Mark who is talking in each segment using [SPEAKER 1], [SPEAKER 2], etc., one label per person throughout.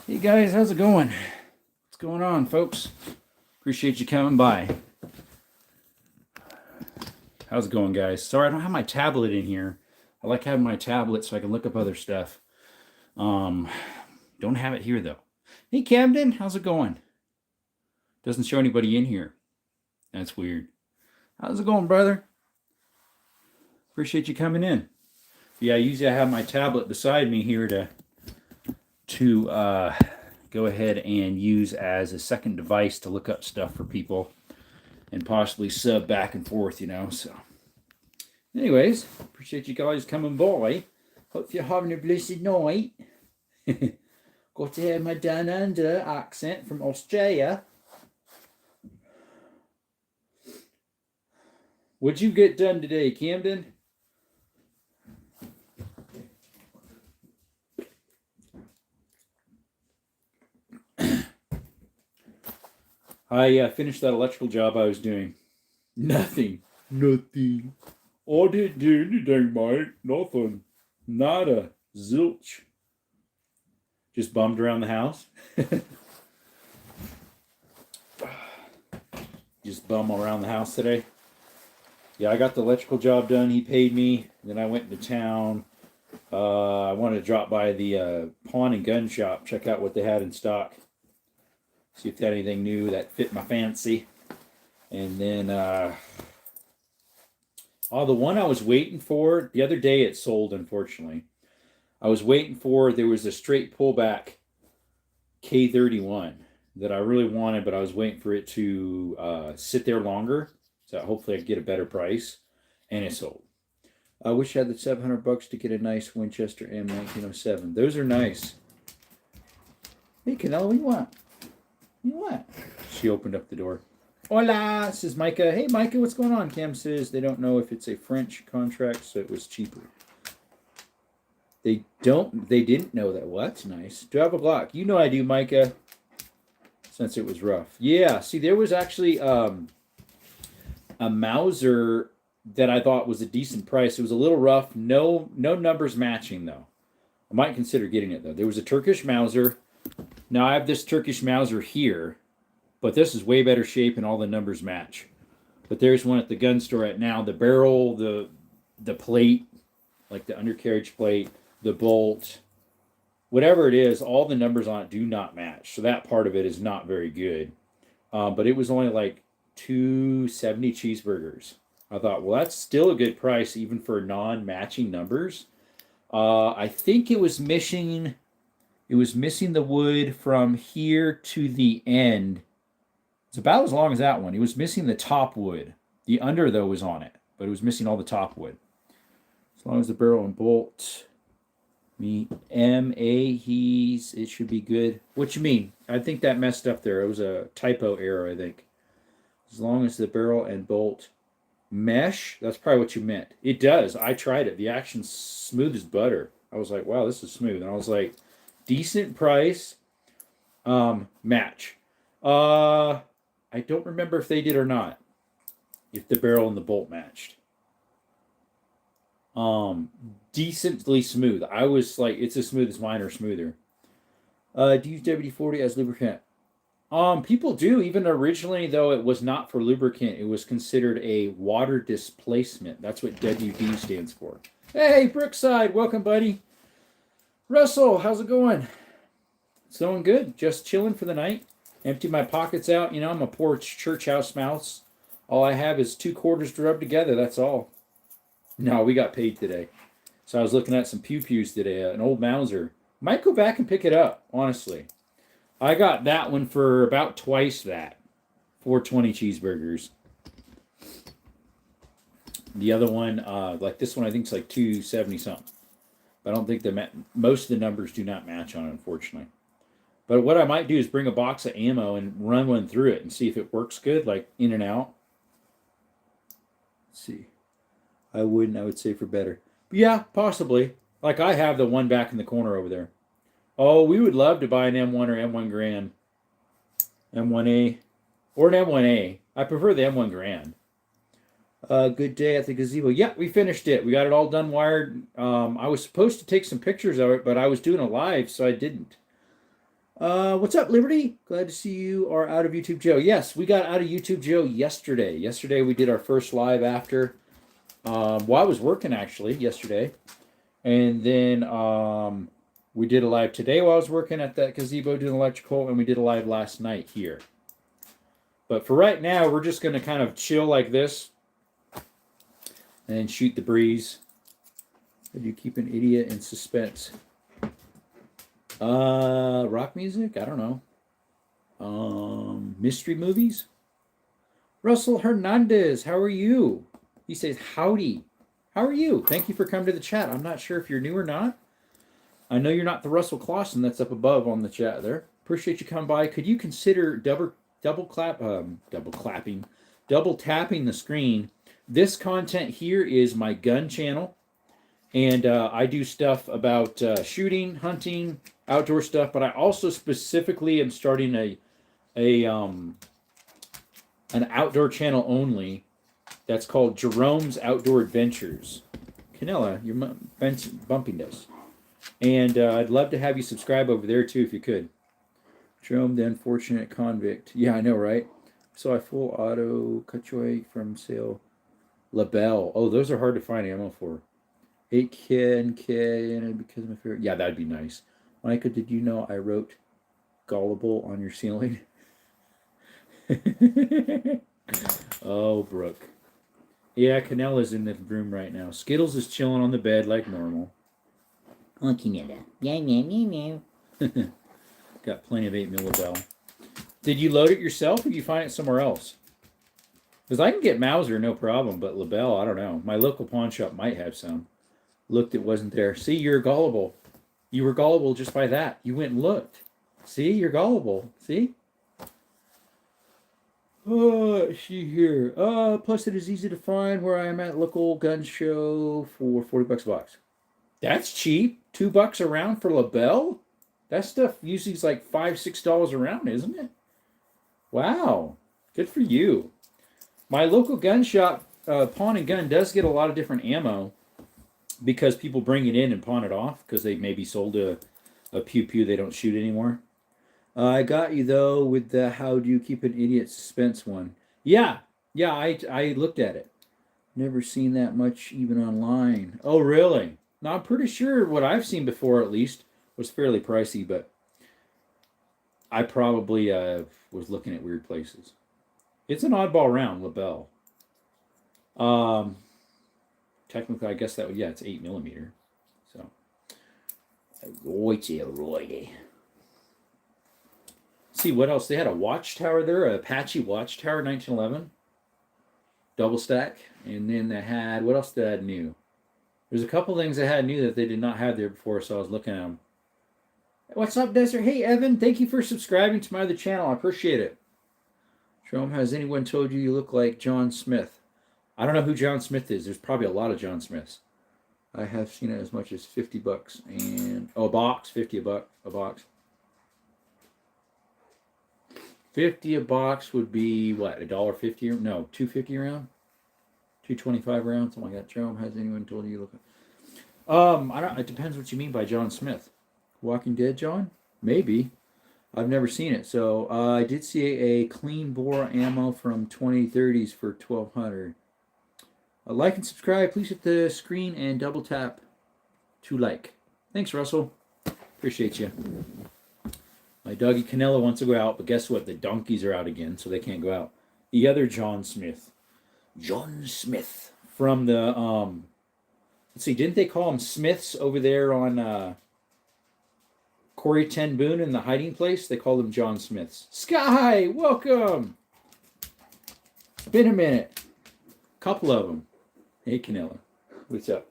[SPEAKER 1] Hey guys, how's it going? What's going on, folks? Appreciate you coming by. How's it going, guys? Sorry, I don't have my tablet in here. I like having my tablet so I can look up other stuff. Um, don't have it here though. Hey Camden, how's it going? Doesn't show anybody in here. That's weird. How's it going, brother? Appreciate you coming in. Yeah, usually I have my tablet beside me here to go ahead and use as a second device to look up stuff for people and possibly sub back and forth, So, anyways, appreciate you guys coming by. Hope you're having a blessed night. Got to hear my down under accent from Australia. What'd you get done today, Camden? I finished that electrical job I was doing. Nothing. I didn't do anything, mate. Nothing. Nada. Zilch. Just bummed around the house. Just bum around the house today. Yeah, I got the electrical job done. He paid me. Then I went into town. I wanted to drop by the pawn and gun shop, check out what they had in stock. See if they had anything new that fit my fancy. And then, the one I was waiting for, the other day it sold, unfortunately. I was waiting for, there was a straight pullback K31 that I really wanted, but I was waiting for it to sit there longer. So hopefully I could get a better price. And it sold. I wish I had the $700 to get a nice Winchester M1907. Those are nice. Hey, Canelo, what do you want? You know what? She opened up the door. Hola, says Micah. Hey, Micah, what's going on? Cam says they don't know if it's a French contract, so it was cheaper. They didn't know that. Well, that's nice. Do I have a block? You know I do, Micah, since it was rough. Yeah, see, there was actually a Mauser that I thought was a decent price. It was a little rough. No numbers matching, though. I might consider getting it, though. There was a Turkish Mauser. Now, I have this Turkish Mauser here, but this is way better shape and all the numbers match. But there's one at the gun store right now. The barrel, the plate, like the undercarriage plate, the bolt, whatever it is, all the numbers on it do not match. So that part of it is not very good. But it was only like $2.70 cheeseburgers. I thought, well, that's still a good price even for non-matching numbers. I think it was missing the wood from here to the end. It's about as long as that one. It was missing the top wood. The under, though, was on it, but it was missing all the top wood. As long as the barrel and bolt meet it should be good. What you mean? I think that messed up there. It was a typo error, I think. As long as the barrel and bolt mesh, that's probably what you meant. It does. I tried it. The action's smooth as butter. I was like, wow, this is smooth. And I was like, decent price, match. I don't remember if they did or not. If the barrel and the bolt matched. Decently smooth. I was like, it's as smooth as mine or smoother. Do you use WD-40 as lubricant? People do. Even originally, though, it was not for lubricant. It was considered a water displacement. That's what WD stands for. Hey, Brookside, welcome, buddy. Russell, how's it going? It's going good. Just chilling for the night. Empty my pockets out. I'm a poor church house mouse. All I have is 2 quarters to rub together. That's all. No, we got paid today. So I was looking at some pew-pews today, an old Mauser. Might go back and pick it up, honestly. I got that one for about twice that. 420 cheeseburgers. The other one, like this one, I think it's like 270 something. But I don't think most of the numbers do not match on it, unfortunately. But what I might do is bring a box of ammo and run one through it and see if it works good, like in and out. Let's see. I would say for better. But yeah, possibly. Like I have the one back in the corner over there. Oh, we would love to buy an M1 or M1 Grand. M1A. Or an M1A. I prefer the M1 Grand. Good day at the gazebo. Yeah, we finished it. We got it all done wired. I was supposed to take some pictures of it, but I was doing a live, so I didn't. What's up, Liberty? Glad to see you are out of YouTube Joe. Yes, we got out of YouTube Joe yesterday. Yesterday we did our first live after. Well, I was working actually yesterday, and then we did a live today while I was working at that gazebo doing electrical, and we did a live last night here. But for right now, we're just gonna kind of chill like this, and shoot the breeze. How do you keep an idiot in suspense? Rock music? I don't know. Mystery movies? Russell Hernandez, how are you? He says, howdy. How are you? Thank you for coming to the chat. I'm not sure if you're new or not. I know you're not the Russell Clausen that's up above on the chat there. Appreciate you coming by. Could you consider double tapping the screen? This content here is my gun channel, and I do stuff about shooting, hunting, outdoor stuff, but I also specifically am starting an outdoor channel only that's called Jerome's Outdoor Adventures. Canella, you're bumping us. And I'd love to have you subscribe over there too if you could. Jerome, the unfortunate convict. Yeah, I know, right? So I full auto Kachoy from sale. LaBelle. Oh, those are hard to find ammo for. 8K and K, and because of my favorite. Yeah, that'd be nice. Micah, did you know I wrote gullible on your ceiling? Oh, Brooke. Yeah, Canella's in the room right now. Skittles is chilling on the bed like normal. Oh, Canella. Meow, meow, meow, meow. Got plenty of 8 millibell. Did you load it yourself or did you find it somewhere else? Because I can get Mauser, no problem, but LaBelle, I don't know. My local pawn shop might have some. Looked, it wasn't there. See, you're gullible. You were gullible just by that. You went and looked. See, you're gullible. See? See here. Plus it is easy to find where I am at local gun show for $40 a box. That's cheap. $2 a round for LaBelle? That stuff usually is like $5, $6 a round, isn't it? Wow. Good for you. My local gun shop, Pawn and Gun, does get a lot of different ammo because people bring it in and pawn it off because they maybe sold a pew they don't shoot anymore. I got you though with the how do you keep an idiot suspense one. Yeah, I looked at it. Never seen that much even online. Oh, really? No, I'm pretty sure what I've seen before at least was fairly pricey, but I probably was looking at weird places. It's an oddball round, LaBelle. Technically, I guess that would, yeah, it's 8 millimeter. So, Roy. See what else they had. A watchtower there, a Apache watchtower, 1911, double stack, and then they had what else? They had new. There's a couple things they had new that they did not have there before, so I was looking at them. What's up, Desert? Hey, Evan, thank you for subscribing to my other channel. I appreciate it. Jerome, has anyone told you look like John Smith? I don't know who John Smith is. There's probably a lot of John Smiths. I have seen it as much as $50 and a box, 50 a box. 50 a box would be what, $1.50? No, $2.50 a round, $2.25 a round, something like that. Jerome, has anyone told you look? I don't. It depends what you mean by John Smith. Walking Dead, John? Maybe. I've never seen it. So I did see a clean bore ammo from 2030s for $1,200. Like and subscribe. Please hit the screen and double tap to like. Thanks, Russell. Appreciate you. My doggy Canella wants to go out, but guess what? The donkeys are out again, so they can't go out. The other John Smith. John Smith. From the, let's see, didn't they call them Smiths over there on Corey Ten Boom in the hiding place? They called them John Smiths. Sky, welcome. It's been a minute. Couple of them. Hey, Canella. What's up?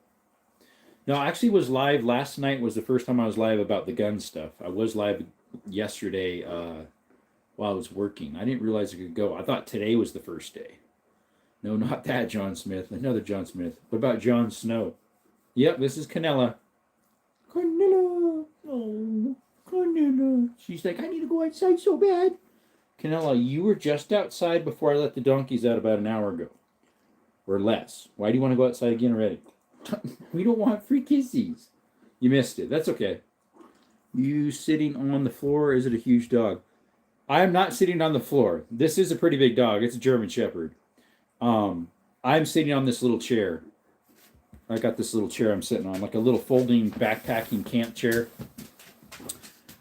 [SPEAKER 1] No, I actually was live last night. Was the first time I was live about the gun stuff. I was live yesterday while I was working. I didn't realize it could go. I thought today was the first day. No, not that John Smith. Another John Smith. What about Jon Snow? Yep, this is Canella. Canella. Oh, Canella. She's like, I need to go outside so bad. Canella, you were just outside before I let the donkeys out about an hour ago. Or less. Why do you want to go outside again already? We don't want free kissies. You missed it. That's okay. You sitting on the floor? Is it a huge dog? I am not sitting on the floor. This is a pretty big dog. It's a German Shepherd. I'm sitting on this little chair. I got this little chair I'm sitting on, like a little folding backpacking camp chair.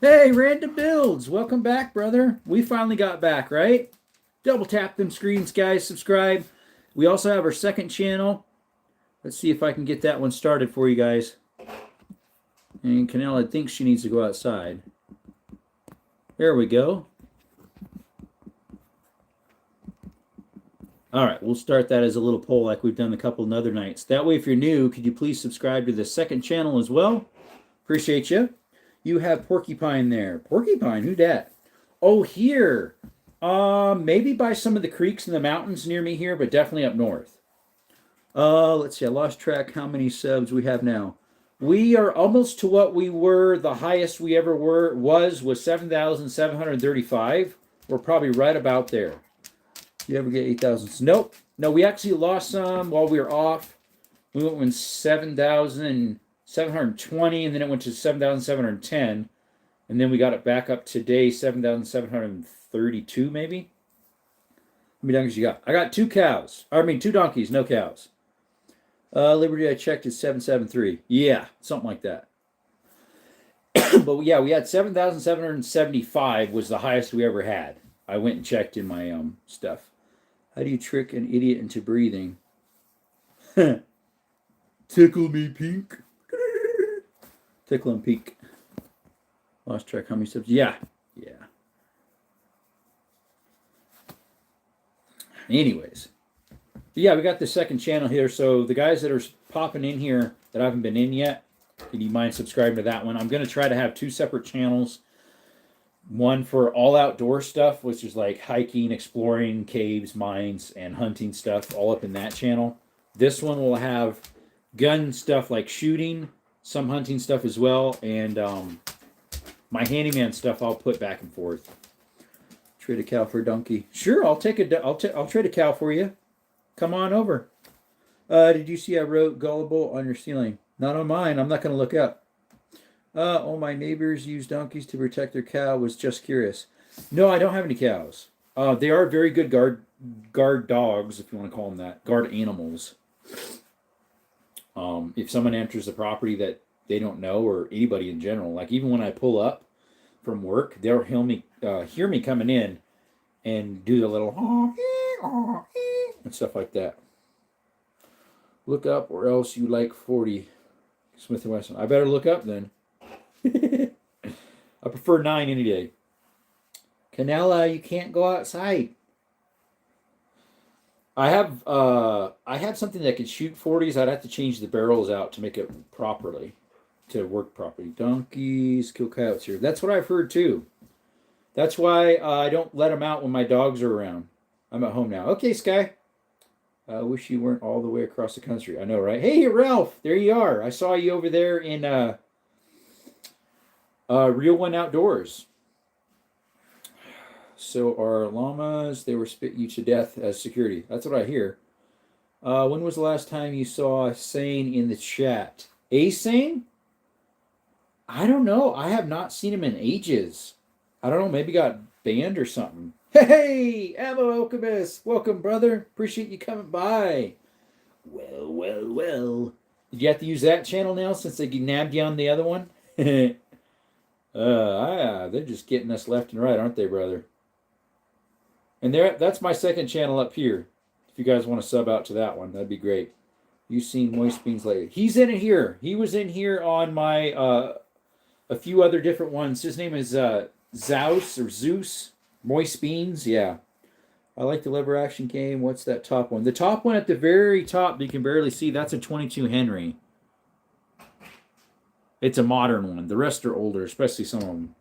[SPEAKER 1] Hey, Random Builds, welcome back, brother. We finally got back, right? Double tap them screens, guys. Subscribe. We also have our second channel. Let's see if I can get that one started for you guys. And Canella thinks she needs to go outside. There we go. All right, we'll start that as a little poll like we've done a couple of other nights. That way, if you're new, could you please subscribe to the second channel as well? Appreciate you. You have Porcupine there. Porcupine, who dat? Oh, here. Maybe by some of the creeks in the mountains near me here, but definitely up north. Let's see. I lost track how many subs we have now. We are almost to what we were. The highest we ever was 7,735. We're probably right about there. You ever get 8,000? Nope. No, we actually lost some while we were off. We went from 7,720, and then it went to 7,710, and then we got it back up today, 7,732 maybe. How many donkeys you got? I got 2 cows. I mean, 2 donkeys, no cows. Liberty I checked is 773. Yeah, something like that. But yeah, we had 7,775 was the highest we ever had. I went and checked in my stuff. How do you trick an idiot into breathing? Tickle me pink. Tickle and peek. Lost track how many subs? Yeah. Anyways. Yeah, we got the second channel here. So the guys that are popping in here that I haven't been in yet, can you mind subscribing to that one? I'm going to try to have 2 separate channels. One for all outdoor stuff, which is like hiking, exploring, caves, mines, and hunting stuff, all up in that channel. This one will have gun stuff like shooting, some hunting stuff as well, and my handyman stuff I'll put back and forth. Trade a cow for a donkey. Sure, I'll trade a cow for you. Come on over. Did you see I wrote gullible on your ceiling? Not on mine. I'm not going to look up. All my neighbors use donkeys to protect their cow. Was just curious. No, I don't have any cows. They are very good guard dogs, if you want to call them that. Guard animals. If someone enters the property that they don't know, or anybody in general, like even when I pull up from work, they'll hear me coming in and do the little and stuff like that. Look up, or else you like 40 Smith & Wesson. I better look up then. I prefer 9 any day. Canella, you can't go outside. I have something that can shoot 40s. I'd have to change the barrels out to make it properly, to work properly. Donkeys, kill coyotes here. That's what I've heard too. That's why I don't let them out when my dogs are around. I'm at home now. Okay, Sky. I wish you weren't all the way across the country. I know, right? Hey, Ralph, there you are. I saw you over there in Real One Outdoors. So our llamas, they were spitting you to death as security. That's what I hear. When was the last time you saw Sane in the chat? A-Sane? I don't know. I have not seen him in ages. I don't know. Maybe got banned or something. Hey, Ammo Alchemist. Welcome, brother. Appreciate you coming by. Well. Did you have to use that channel now since they nabbed you on the other one? They're just getting us left and right, aren't they, brother? And that's my second channel up here. If you guys want to sub out to that one, that'd be great. You've seen Moist Beans lately. He's in it here. He was in here on my a few other different ones. His name is Zeus or Zeus. Moist Beans, yeah. I like the lever action game. What's that top one? The top one at the very top, you can barely see, that's a 22 Henry. It's a modern one. The rest are older, especially some of them.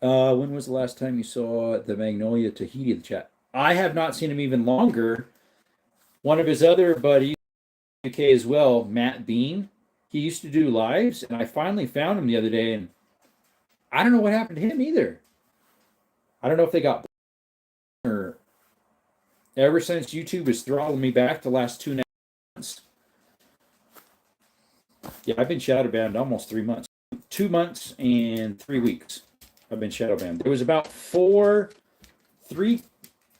[SPEAKER 1] When was the last time you saw the Magnolia Tahiti in the chat? I have not seen him even longer. One of his other buddies, UK as well, Matt Bean, he used to do lives, and I finally found him the other day, and I don't know what happened to him either. I don't know if they got or ever since YouTube has throttled me back the last 2 months. Yeah, I've been shadow banned almost 3 months. 2 months and 3 weeks. I've been shadow banned. There was about three.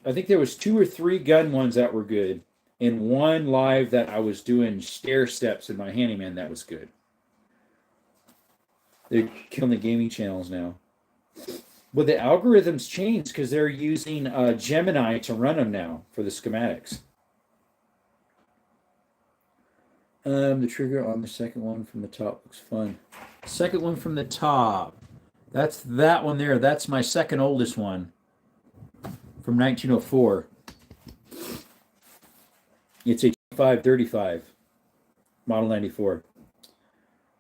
[SPEAKER 1] I think there was 2 or 3 gun ones that were good, and one live that I was doing stair steps in my handyman that was good. They're killing the gaming channels now. But the algorithms changed because they're using Gemini to run them now for the schematics. The trigger on the second one from the top looks fun. Second one from the top. That's that one there. That's my second oldest one from 1904. It's a 535 Model 94.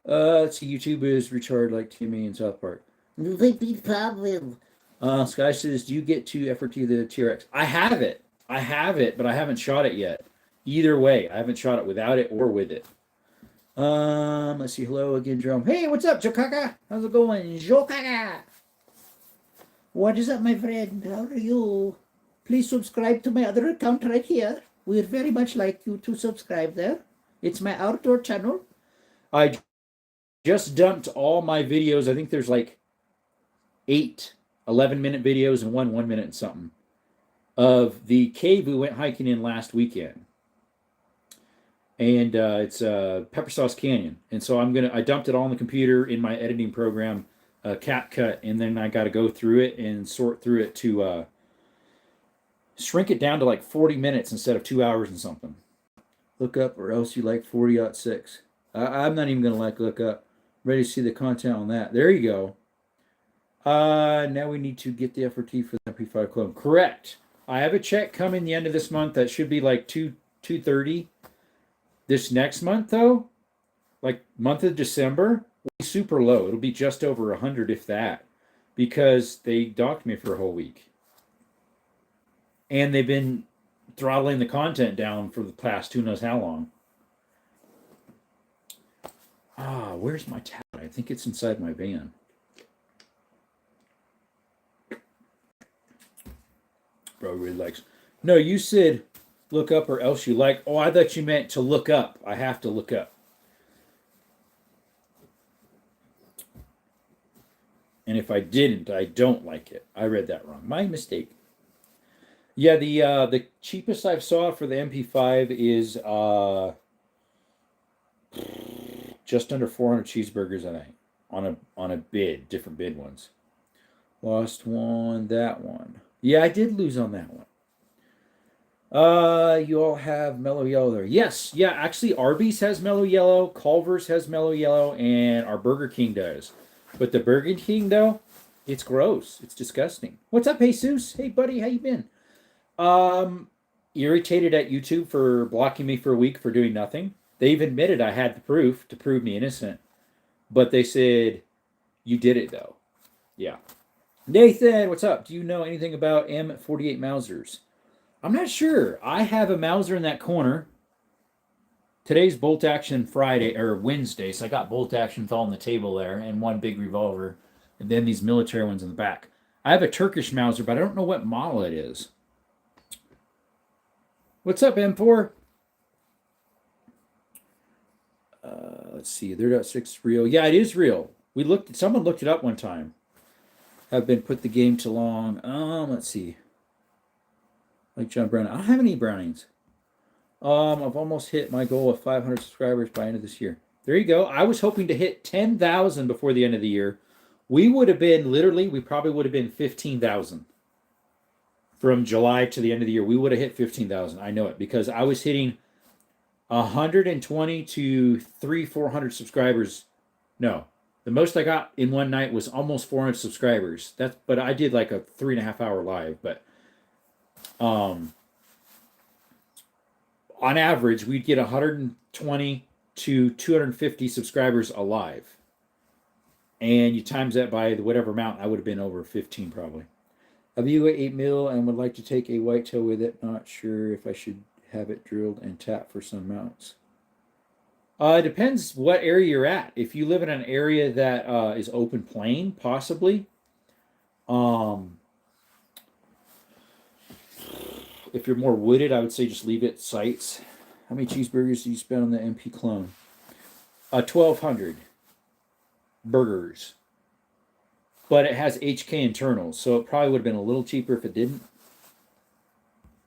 [SPEAKER 1] Let's see. YouTube is retarded like Timmy in South Park. Sky says, do you get to FRT the TRX? I have it, but I haven't shot it yet. Either way, I haven't shot it without it or with it. Let's see. Hello again, Jerome. Hey, what's up, Jokaka? How's it going, Jokaka? What is up, my friend? How are you? Please subscribe to my other account right here. We'd very much like you to subscribe there. It's my outdoor channel. I just dumped all my videos. I think there's like 8 11-minute videos and 1 minute and something of the cave we went hiking in last weekend. And it's Pepper Sauce Canyon. And so I dumped it all on the computer in my editing program, CapCut, and then I got to go through it and sort through it to shrink it down to like 40 minutes instead of 2 hours and something. Look up, or else you like 40-06. I'm not even going to look up. I'm ready to see the content on that. There you go. Now we need to get the FRT for the MP5 clone. Correct. I have a check coming the end of this month that should be like $230. This next month, though, like month of December, will be super low. It'll be just over 100, if that, because they docked me for a whole week. And they've been throttling the content down for the past who knows how long. Where's my tablet? I think it's inside my van. Bro really likes. No, you said look up or else you like. Oh, I thought you meant to look up. I have to look up. And if I didn't, I don't like it. I read that wrong. My mistake. Yeah, the cheapest I've saw for the MP5 is just under 400 cheeseburgers, I think, on a bid, different bid ones. Lost one, that one. Yeah, I did lose on that one. You all have mellow yellow there. Yes, yeah, actually Arby's has mellow yellow, Culver's has mellow yellow, and our Burger King does. But the Burger King, though, it's gross. It's disgusting. What's up, Jesus? Hey, buddy, how you been? Irritated at YouTube for blocking me for a week for doing nothing. They've admitted I had the proof to prove me innocent. But they said, you did it, though. Yeah. Nathan, what's up? Do you know anything about M48 Mausers? I'm not sure. I have a Mauser in that corner. Today's bolt action Friday or Wednesday, so I got bolt actions all on the table there and one big revolver, and then these military ones in the back. I have a Turkish Mauser, but I don't know what model it is. What's up, M4? Let's see. They're .6 real. Yeah, it is real. Someone looked it up one time. Have been put the game too long. Let's see. Like John Brown. I don't have any Brownings. I've almost hit my goal of 500 subscribers by end of this year. There you go. I was hoping to hit 10,000 before the end of the year. We probably would have been 15,000. From July to the end of the year, we would have hit 15,000. I know it because I was hitting 120 to 400 subscribers. No, the most I got in one night was almost 400 subscribers. But I did like a 3.5 hour live. But on average, we'd get 120 to 250 subscribers alive. And you times that by whatever amount, I would have been over 15 probably. A Vigo 8 mil and would like to take a whitetail with it. Not sure if I should have it drilled and tapped for some mounts. It depends what area you're at. If you live in an area that is open plain, possibly. If you're more wooded, I would say just leave it sights. How many cheeseburgers do you spend on the MP clone? 1,200. burgers. But it has HK internals, so it probably would have been a little cheaper if it didn't.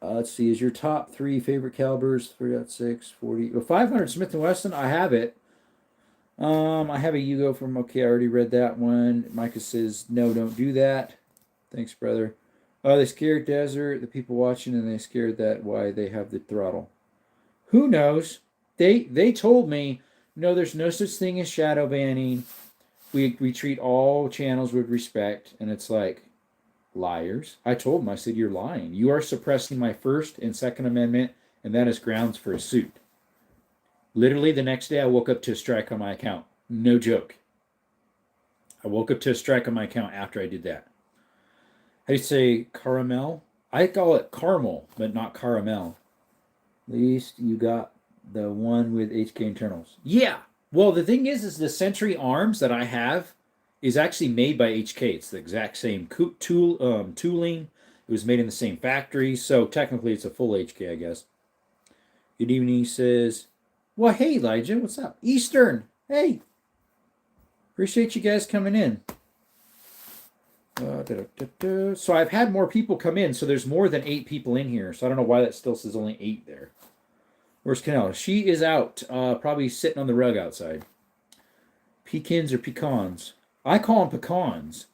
[SPEAKER 1] Let's see, is your top 3 favorite calibers 3.6, 40, 500 Smith & Wesson? I have it. I have a Yugo from, okay, I already read that one. Micah says, no, don't do that. Thanks, brother. They scared Desert, the people watching, and they scared that why they have the throttle. Who knows? They told me, no, there's no such thing as shadow banning. We treat all channels with respect, and it's like, liars. I told them, I said, you're lying. You are suppressing my First and Second Amendment, and that is grounds for a suit. Literally the next day I woke up to a strike on my account. No joke. I woke up to a strike on my account after I did that. How do you say caramel? I call it caramel, but not caramel. At least you got the one with HK internals. Yeah. Well, the thing is the Century Arms that I have is actually made by HK. It's the exact same tooling. It was made in the same factory, so technically it's a full HK, I guess. Good evening, he says. Well, hey, Elijah, what's up? Eastern, hey. Appreciate you guys coming in. So I've had more people come in, so there's more than 8 people in here, so I don't know why that still says only 8 there. Where's Canella? She is out, probably sitting on the rug outside. Pekins or pecans? I call them pecans.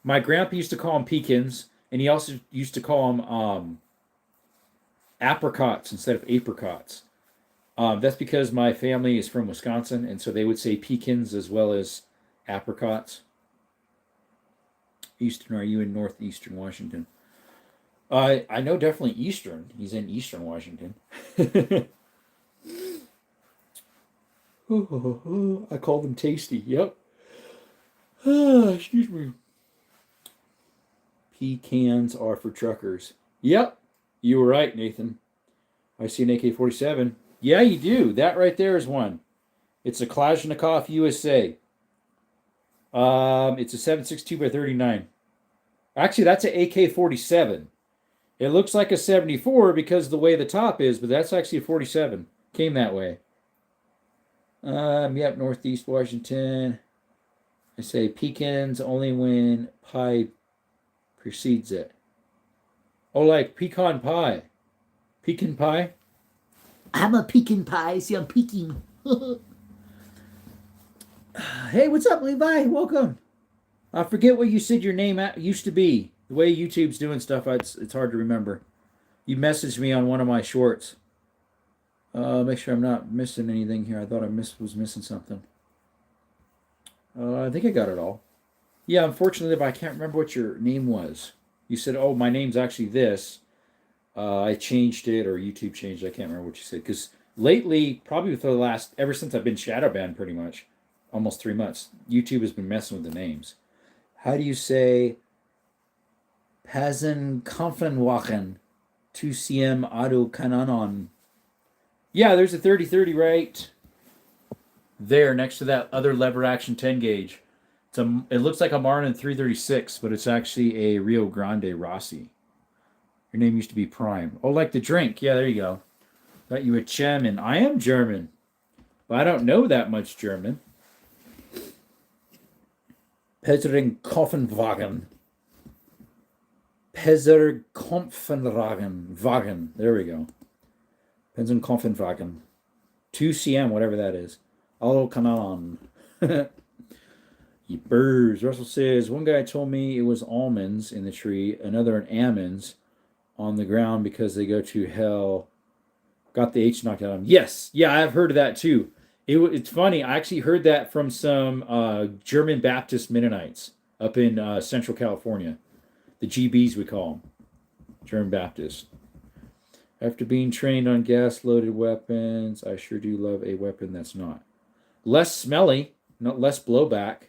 [SPEAKER 1] My grandpa used to call them pekins, and he also used to call them apricots instead of apricots. That's because my family is from Wisconsin, and so they would say pekins as well as apricots. Eastern, are you in northeastern Washington? I know definitely Eastern. He's in Eastern Washington. I call them tasty. Yep. Excuse me. Pecans are for truckers. Yep. You were right, Nathan. I see an AK-47. Yeah, you do. That right there is one. It's a Kalashnikov USA. It's a 7.62 by 39. Actually, that's an AK-47. It looks like a 74 because of the way the top is, but that's actually a 47. Came that way. Yep, Northeast Washington. I say pecans only when pie precedes it. Oh, like pecan pie. Pecan pie?
[SPEAKER 2] I'm a pecan pie. See, I'm peeking.
[SPEAKER 1] Hey, what's up, Levi? Welcome. I forget what you said your name used to be. The way YouTube's doing stuff, it's hard to remember. You messaged me on one of my shorts. Make sure I'm not missing anything here. I thought I was missing something. I think I got it all. Yeah, unfortunately, but I can't remember what your name was. You said, oh, my name's actually this. I changed it, or YouTube changed it. I can't remember what you said. Because lately, probably for the last, ever since I've been shadow banned pretty much, almost 3 months, YouTube has been messing with the names. How do you say Pazenkampfenwachen 2cm Auto Kananon? Yeah, there's a 30-30 right there next to that other lever action 10 gauge. It looks like a Marlin 336, but it's actually a Rio Grande Rossi. Your name used to be Prime. Oh, like the drink. Yeah, there you go. Thought you were German. I am German, but I don't know that much German. Pezerkopfenwagen. Pezerkopfenwagen. There we go. Pezerkopfenwagen. 2cm, whatever that is. Auto Kanon. Burrs. Russell says, one guy told me it was almonds in the tree, another an almonds on the ground because they go to hell. Got the H knocked out of them. Yes. Yeah, I've heard of that too. It's funny. I actually heard that from some German Baptist Mennonites up in Central California. The GBs, we call them. German Baptist. After being trained on gas-loaded weapons, I sure do love a weapon that's not. Less smelly, not less blowback.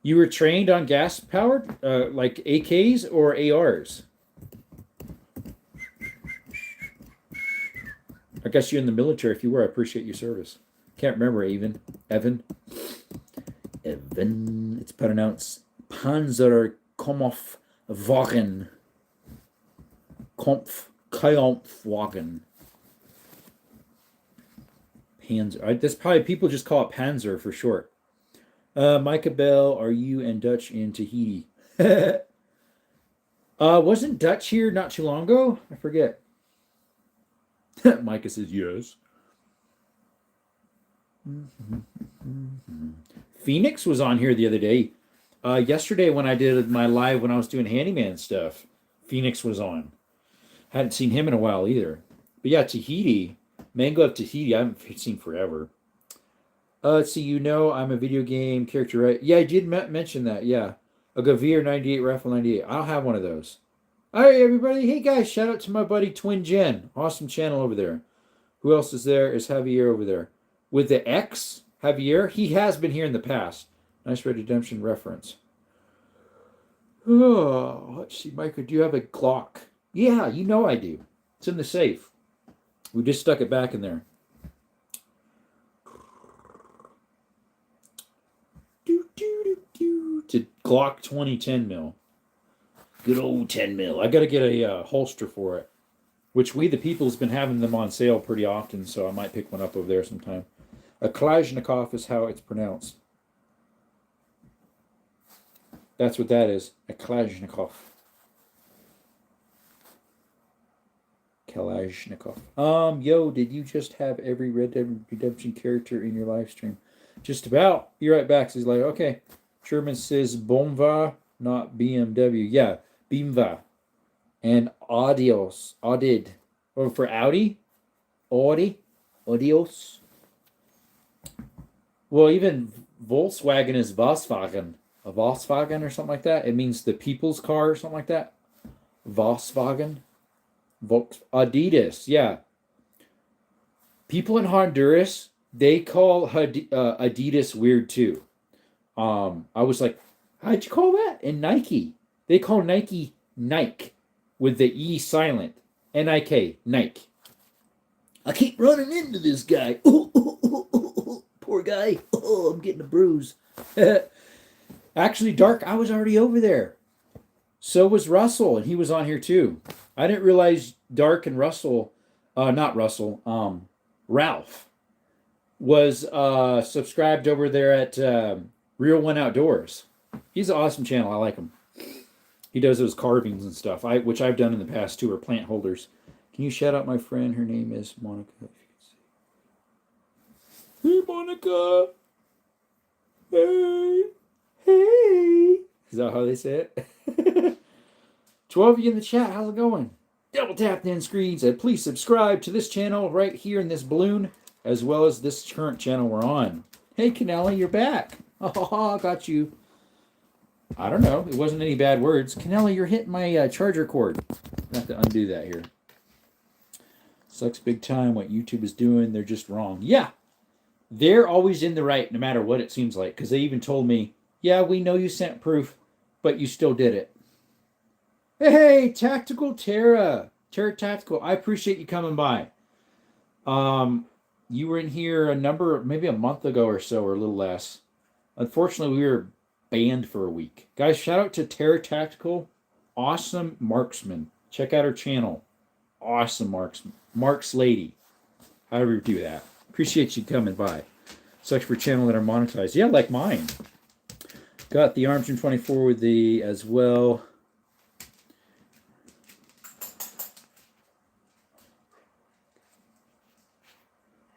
[SPEAKER 1] You were trained on gas-powered, like AKs or ARs? I guess you're in the military. If you were, I appreciate your service. Can't remember, Evan. It's pronounced Panzerkampfwagen. Kampfwagen. Panzer. That's probably people just call it Panzer for short. Micah Bell, are you and Dutch in Tahiti? Wasn't Dutch here not too long ago? I forget. Micah says yes. Phoenix was on here the other day. Yesterday when I did my live when I was doing handyman stuff, Phoenix was on. Hadn't seen him in a while either. But yeah, Tahiti, Mango of Tahiti, I haven't seen forever. Let's see, I'm a video game character, right? Yeah, I did mention that, yeah. A Gavir 98 Raffle 98. I don't have one of those. All right, everybody. Hey, guys, shout out to my buddy Twin Jen. Awesome channel over there. Who else is there? Is Javier over there? With the X, Javier, he has been here in the past. Nice Red Redemption reference. Oh, let's see, Micah, do you have a Glock? Yeah, I do. It's in the safe. We just stuck it back in there. It's a Glock 20 10 mil. Good old 10 mil. I got to get a holster for it. Which We the People has been having them on sale pretty often, so I might pick one up over there sometime. A Kalashnikov is how it's pronounced. That's what that is. A Kalashnikov. Kalashnikov. Yo, did you just have every Red Dead Redemption character in your live stream? Just about. Be right back. So he's like, okay. Sherman says Bomva, not BMW. Yeah, Bimva. And Audid. Or for Audi? Audios. Well, even Volkswagen is Volkswagen. A Volkswagen or something like that. It means the people's car or something like that. Volkswagen. Adidas, yeah. People in Honduras, they call Adidas weird too. I was like, how'd you call that? And Nike. They call Nike Nike with the E silent. N-I-K, Nike. I keep running into this guy. Poor guy. Oh, I'm getting a bruise. Actually, Dark, I was already over there. So was Russell, and he was on here too. I didn't realize Dark and Russell, Ralph, was subscribed over there at Real One Outdoors. He's an awesome channel. I like him. He does those carvings and stuff, which I've done in the past too, or plant holders. Can you shout out my friend? Her name is Monica. Hey, Monica. Hey. Hey. Is that how they say it? 12 of you in the chat. How's it going? Double tap the end screen. Said, please subscribe to this channel right here in this balloon, as well as this current channel we're on. Hey, Canella, you're back. Oh, got you. I don't know. It wasn't any bad words. Canella, you're hitting my charger cord. I have to undo that here. Sucks big time what YouTube is doing. They're just wrong. Yeah. They're always in the right, no matter what it seems like. Because they even told me, yeah, we know you sent proof, but you still did it. Hey, Tactical Terra. Terra Tactical. I appreciate you coming by. You were in here maybe a month ago or so, or a little less. Unfortunately, we were banned for a week. Guys, shout out to Terra Tactical. Awesome marksman. Check out her channel. Awesome marksman. Marks Lady. However you do that. Appreciate you coming by. Such for channel that are monetized. Yeah, like mine. Got the Armstrong 24 with the as well.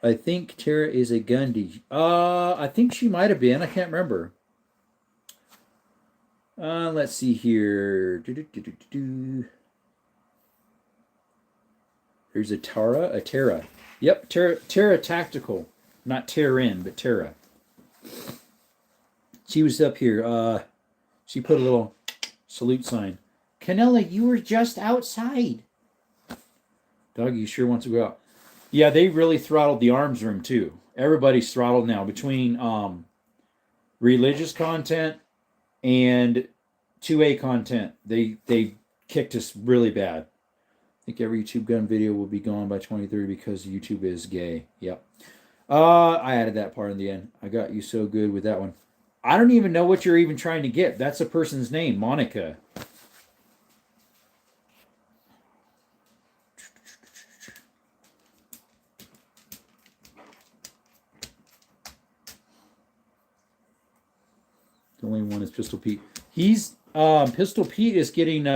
[SPEAKER 1] I think Tara is a Gundy. I think she might have been. I can't remember. Let's see here. There's a Terra. Yep, Terra Tactical. Not Terran, but Terra. She was up here. She put a little salute sign. Canella, you were just outside. Doggy sure wants to go out. Yeah, they really throttled the arms room too. Everybody's throttled now between religious content and 2A content. They kicked us really bad. I think every YouTube gun video will be gone by 2030 because YouTube is gay. Yep. I added that part in the end. I got you so good with that one. I don't even know what you're even trying to get. That's a person's name, Monica. The only one is Pistol Pete. He's Pistol Pete is getting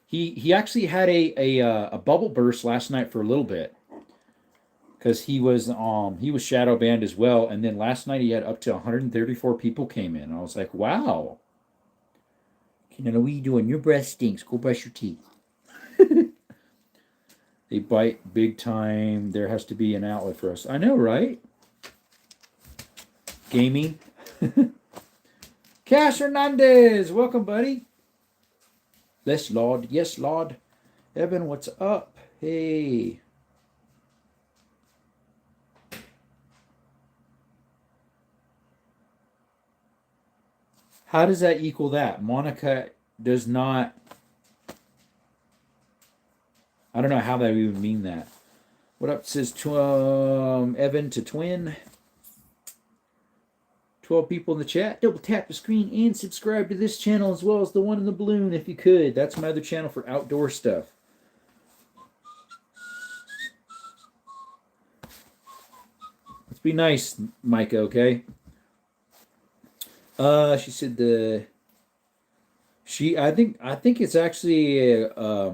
[SPEAKER 1] he actually had a bubble burst last night for a little bit because he was shadow banned as well, and then last night he had up to 134 people came in. I was like, wow. You know what are you doing? Your breath stinks. Go brush your teeth. They bite big time. There has to be an outlet for us. I know, right? Gaming. Cash Hernandez, welcome, buddy. Yes, Lord. Yes, Lord. Evan, what's up? Hey. How does that equal that? Monica does not. I don't know how that would even mean that. What up, says Evan to Twin. 12 people in the chat. Double tap the screen and subscribe to this channel as well as the one in the balloon if you could. That's my other channel for outdoor stuff. Let's be nice, Micah, okay? She said I think it's actually a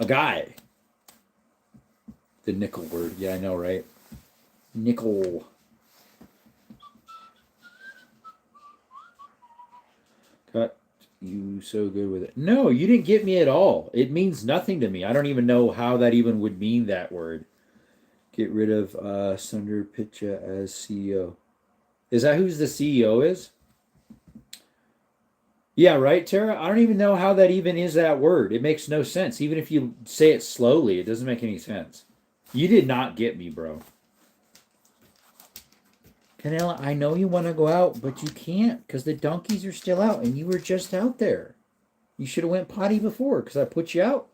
[SPEAKER 1] guy. The nickel word. Yeah, I know, right? Nickel. Got you so good with it. No, you didn't get me at all. It means nothing to me. I don't even know how that even would mean that word. Get rid of Sundar Pichai as CEO. Is that who's the CEO is? Yeah, right, Tara? I don't even know how that even is that word. It makes no sense. Even if you say it slowly, it doesn't make any sense. You did not get me, bro. Canela, I know you want to go out, but you can't because the donkeys are still out and you were just out there. You should have went potty before because I put you out.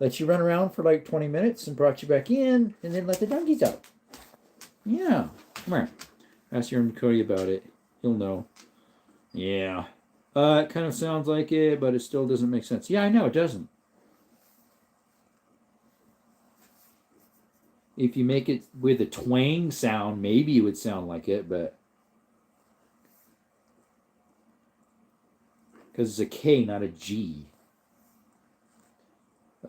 [SPEAKER 1] Let you run around for like 20 minutes and brought you back in and then let the donkeys out. Yeah. Come here. Ask your Cody about it. He'll know. Yeah. It kind of sounds like it, but it still doesn't make sense. Yeah, I know, it doesn't. If you make it with a twang sound, maybe it would sound like it, but because it's a K, not a G.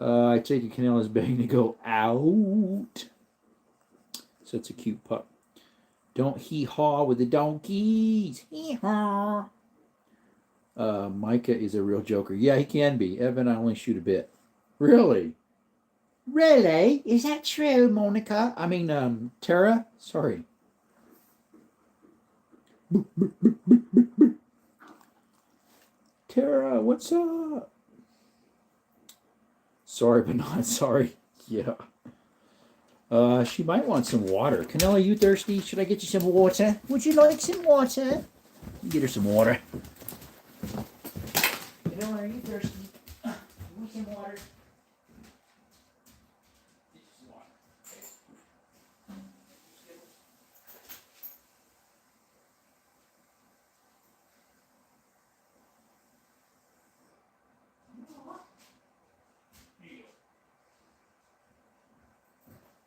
[SPEAKER 1] I take a Canela's begging to go out. So it's a cute pup. Don't hee-haw with the donkeys. Hee-haw. Micah is a real joker. Yeah, he can be. Evan, I only shoot a bit. Really? Really? Is that true, Monica? I mean, Tara? Sorry. Tara, what's up? Sorry, but not sorry. Yeah. She might want some water. Canela, you thirsty? Should I get you some water? Would you like some water? Get her some water. Canela, are you thirsty? You want some water?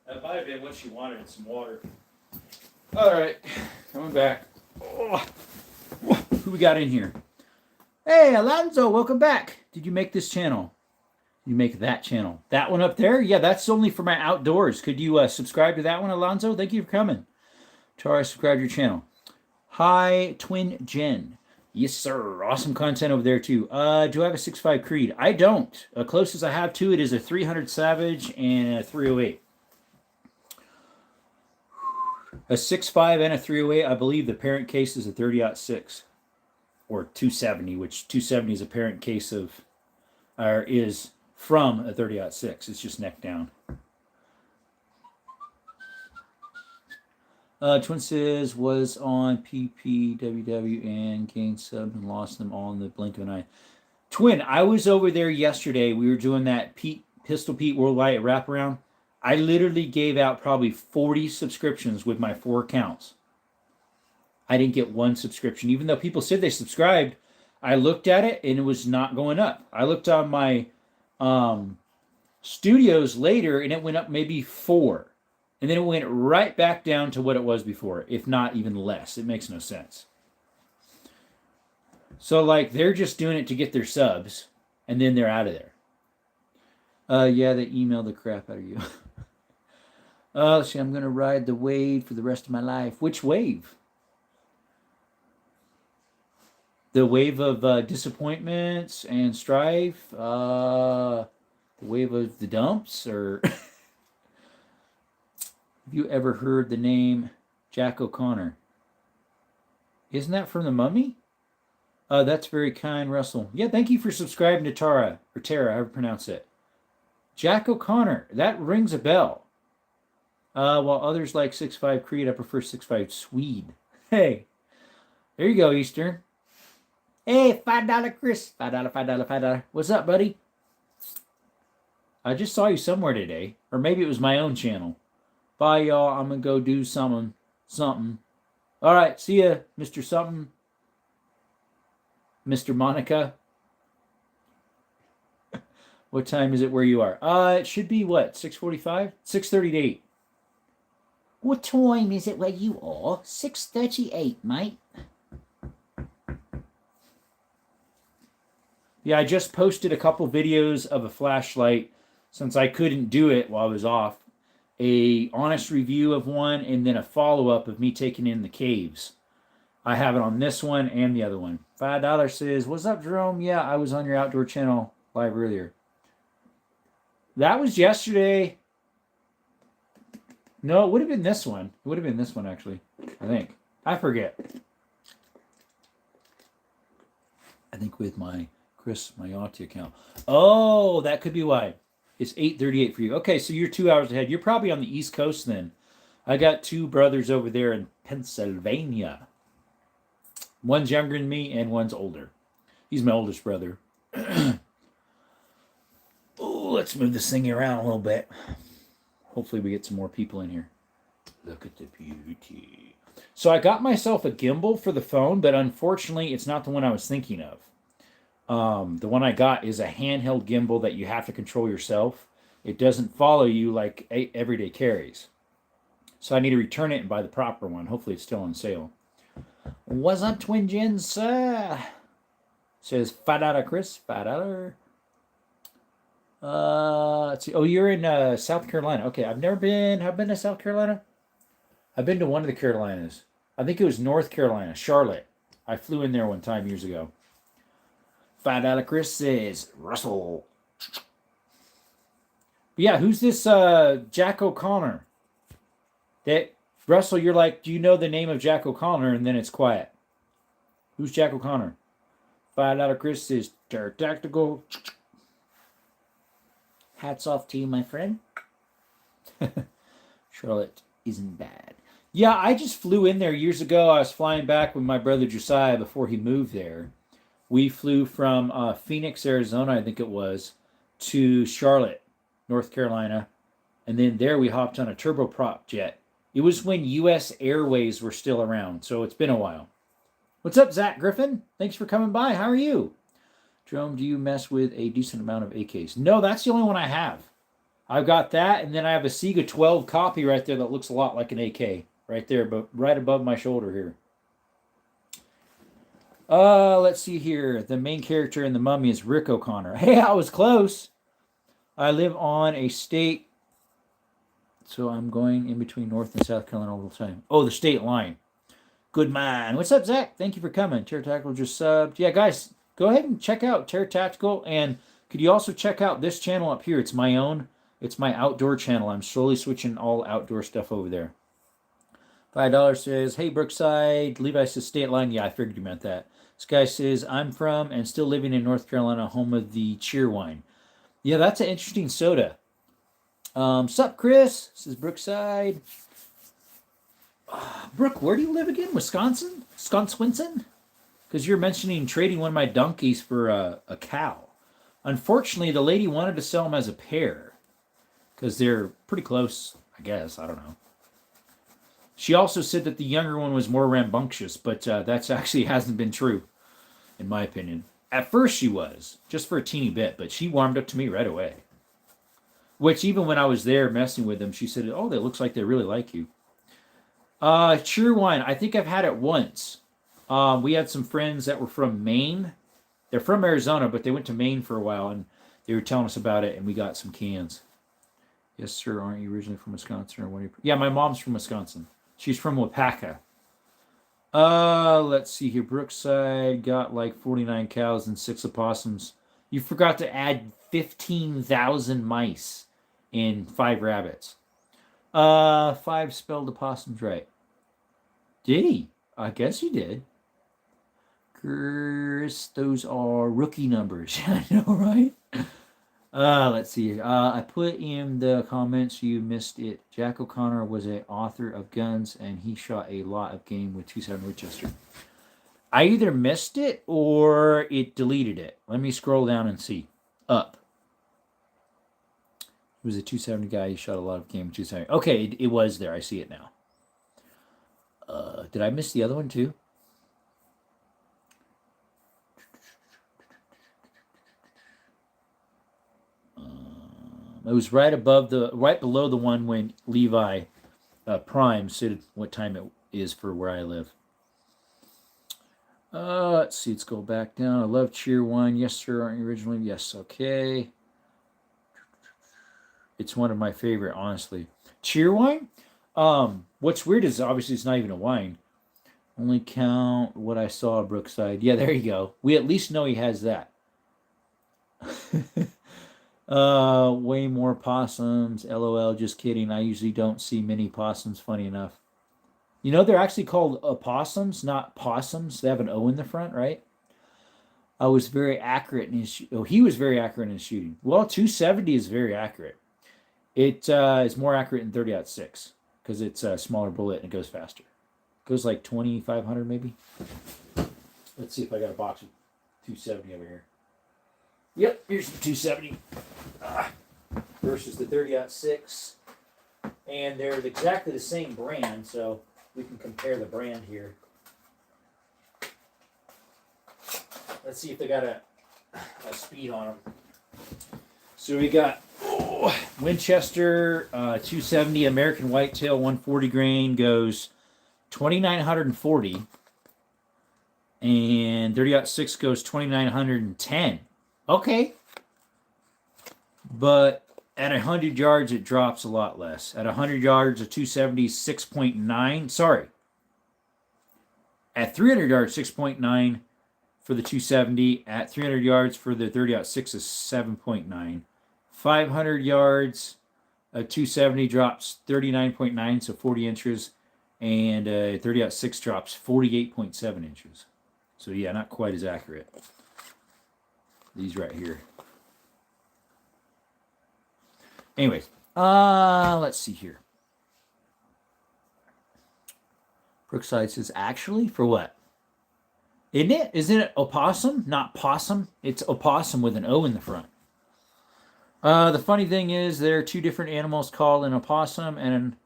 [SPEAKER 1] That might have been what she wanted, some water. All right, coming back. Oh, who we got in here? Hey, Alonzo, welcome back. Did you make this channel? You make that channel. That one up there? Yeah, that's only for my outdoors. Could you subscribe to that one, Alonzo? Thank you for coming. Tara, subscribe to your channel. Hi, Twin Jen. Yes, sir. Awesome content over there, too. Do I have a 6.5 Creed? I don't. Closest I have to it is a 300 Savage and a 308. A 6.5 and a 308. I believe the parent case is a 30-06 or 270, which 270 is a parent case of, or is from a 30-06. It's just neck down. Twin says was on PPWW and gained sub and lost them all in the blink of an eye. Twin, I was over there yesterday. We were doing that Pistol Pete Worldwide wraparound. I literally gave out probably 40 subscriptions with my 4 accounts. I didn't get one subscription. Even though people said they subscribed, I looked at it and it was not going up. I looked on my studios later and it went up maybe 4. And then it went right back down to what it was before, if not even less. It makes no sense. So like they're just doing it to get their subs, and then they're out of there. Yeah, they emailed the crap out of you. Let's see, I'm gonna ride the wave for the rest of my life. Which wave? The wave of disappointments and strife. The wave of the dumps, or have you ever heard the name Jack O'Connor? Isn't that from the Mummy? That's very kind, Russell. Yeah, thank you for subscribing to Tara, or Tara, however you pronounce it. Jack O'Connor, that rings a bell. While others like 6'5 Creed, I prefer 6'5 Swede. Hey, there you go, Eastern. Hey, $5 Chris. $5, $5, $5. What's up, buddy? I just saw you somewhere today. Or maybe it was my own channel. Bye, y'all. I'm going to go do something. All right, see ya, Mr. Something. Mr. Monica. What time is it where you are? It should be what? 6:45? 6:38.
[SPEAKER 2] What time is it where you are? 6:38, mate.
[SPEAKER 1] Yeah, I just posted a couple videos of a flashlight since I couldn't do it while I was off. A honest review of one and then a follow-up of me taking in the caves. I have it on this one and the other one. $5 says, what's up, Jerome? Yeah, I was on your outdoor channel live earlier. That was yesterday. No, it would have been this one. It would have been this one, actually. I think. I forget. I think with my Chris Mayotte account. Oh, that could be why. It's 8:38 for you. Okay, so you're 2 hours ahead. You're probably on the East Coast then. I got two brothers over there in Pennsylvania. One's younger than me and one's older. He's my oldest brother. Oh, let's move this thing around a little bit. Hopefully we get some more people in here. Look at the beauty. So I got myself a gimbal for the phone, but unfortunately it's not the one I was thinking of. The one I got is a handheld gimbal that you have to control yourself. It doesn't follow you like everyday carries. So I need to return it and buy the proper one. Hopefully it's still on sale. What's up, Twin Gins? Says $5 Chris, $5. Let's see. Oh, you're in South Carolina. Okay, I've never been. Have been to South Carolina? I've been to one of the Carolinas. I think it was North Carolina, Charlotte. I flew in there one time years ago. $5 Chris says Russell. But yeah, who's this Jack O'Connor? That Russell, you're like, do you know the name of Jack O'Connor? And then it's quiet. Who's Jack O'Connor? $5 Chris says Tactical.
[SPEAKER 2] Hats off to you, my friend.
[SPEAKER 1] Charlotte isn't bad. Yeah, I just flew in there years ago. I was flying back with my brother Josiah before he moved there. We flew from Phoenix, Arizona, I think it was, to Charlotte, North Carolina. And then there we hopped on a turboprop jet. It was when U.S. Airways were still around, so it's been a while. What's up, Zach Griffin? Thanks for coming by. How are you? Jerome, do you mess with a decent amount of AKs? No, that's the only one I have. I've got that, and then I have a Sega 12 copy right there that looks a lot like an AK. Right there, but right above my shoulder here. Let's see here. The main character in The Mummy is Rick O'Connor. Hey, I was close. I live on a state, so I'm going in between North and South Carolina all the time. Oh, the state line. Good man. What's up, Zach? Thank you for coming. Terror Tactical just subbed. Yeah, guys, go ahead and check out Terror Tactical, and could you also check out this channel up here? It's my own. It's my outdoor channel. I'm slowly switching all outdoor stuff over there. $5 says, hey, Brookside. Levi says, state line. Yeah, I figured you meant that. This guy says, I'm from and still living in North Carolina, home of the Cheerwine. Yeah, that's an interesting soda. Sup, Chris? Says Brookside. Brooke, where do you live again? Wisconsin? Wisconsin? Because you're mentioning trading one of my donkeys for a cow. Unfortunately, the lady wanted to sell them as a pair. Because they're pretty close, I guess. I don't know. She also said that the younger one was more rambunctious, but that's actually hasn't been true, in my opinion. At first she was, just for a teeny bit, but she warmed up to me right away. Which even when I was there messing with them, she said, oh, that looks like they really like you. Cheerwine, I think I've had it once. We had some friends that were from Maine. They're from Arizona, but they went to Maine for a while, and they were telling us about it, and we got some cans. Yes, sir. Aren't you originally from Wisconsin, or what? Yeah, my mom's from Wisconsin. She's from Wapaka. Let's see here. Brookside got like 49 cows and 6 opossums. You forgot to add 15,000 mice and 5 rabbits. 5 spelled opossums right. Did he? I guess he did. Chris, those are rookie numbers. I know, right? Let's see. I put in the comments, you missed it. Jack O'Connor was an author of Guns, and he shot a lot of game with 2.7 Winchester. I either missed it or it deleted it. Let me scroll down and see. Up. He was a 270 guy. He shot a lot of game with 270. Okay, it was there. I see it now. Did I miss the other one too? It was right below the one when Levi Prime said what time it is for where I live. Let's see. Let's go back down. I love Cheer One. Yes, sir. Aren't you originally? Yes. Okay. It's one of my favorite, honestly. Cheer Wine. What's weird is obviously it's not even a wine. Only count what I saw at Brookside. Yeah, there you go. We at least know he has that. Way more possums. LOL, just kidding. I usually don't see many possums, funny enough. You know, they're actually called opossums, not possums. They have an O in the front, right? I was very accurate in his he was very accurate in his shooting. Well, 270 is very accurate. It is more accurate in 30-06 because it's a smaller bullet and it goes faster. It goes like 2,500 maybe. Let's see if I got a box of 270 over here. Yep, here's the 270 versus the 30-06. And they're exactly the same brand, so we can compare the brand here. Let's see if they got a speed on them. So we got Winchester 270 American Whitetail 140 grain goes 2,940. And 30-06 goes 2,910. Okay. But at 100 yards, it drops a lot less. At 100 yards, a 270 is 6.9. Sorry. At 300 yards, 6.9 for the 270. At 300 yards for the 30-06 is 7.9. 500 yards, a 270 drops 39.9, so 40 inches. And a 30-06 drops 48.7 inches. So yeah, not quite as accurate. These right here. Anyways, let's see here. Brookside says, actually, for what? Isn't it? Isn't it opossum? Not possum. It's opossum with an O in the front. The funny thing is there are 2 different animals called an opossum and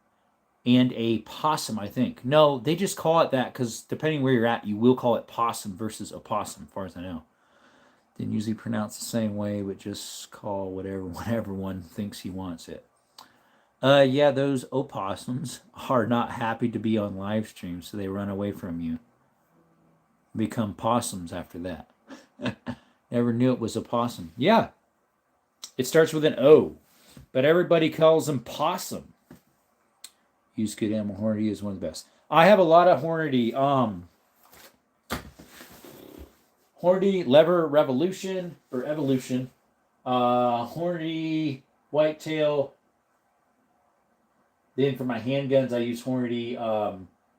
[SPEAKER 1] a possum, I think. No, they just call it that because depending where you're at, you will call it possum versus opossum, as far as I know. Didn't usually pronounce the same way, but just call whatever one thinks he wants it. Yeah, those opossums are not happy to be on live stream, so they run away from you. Become possums after that. Never knew it was a possum. Yeah. It starts with an O, but everybody calls them possum. Use good animal. Hornady is one of the best. I have a lot of Hornady. Hornady Lever Revolution or Evolution. Hornady Whitetail. Then for my handguns, I use Hornady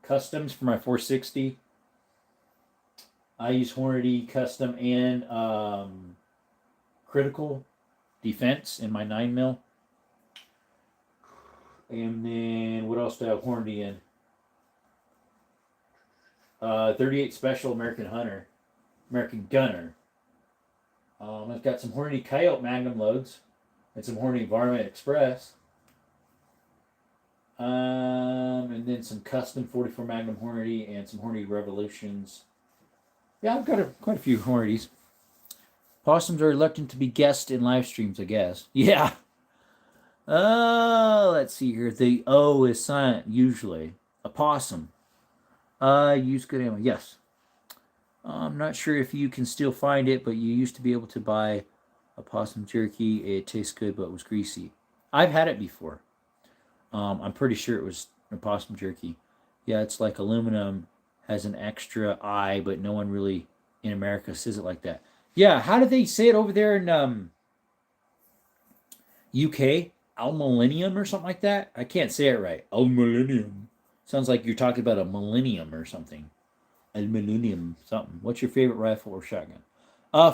[SPEAKER 1] Customs for my 460. I use Hornady Custom and Critical Defense in my 9mm. And then what else do I have Hornady in? 38 Special American Hunter. American Gunner. I've got some Hornady Coyote Magnum loads and some Hornady Varmint Express. And then some custom 44 Magnum Hornady and some Hornady Revolutions. Yeah, I've got quite a few Hornadys. Possums are reluctant to be guests in live streams, I guess. Yeah. Let's see here. The O is silent, usually. A possum. Use good animal. Yes. I'm not sure if you can still find it, but you used to be able to buy a possum jerky. It tastes good, but it was greasy. I've had it before. I'm pretty sure it was a possum jerky. Yeah, it's like aluminum, has an extra I, but no one really in America says it like that. Yeah, how do they say it over there in UK? Al Millennium or something like that? I can't say it right. Al Millennium. Sounds like you're talking about a millennium or something. Al Millennium something. What's your favorite rifle or shotgun?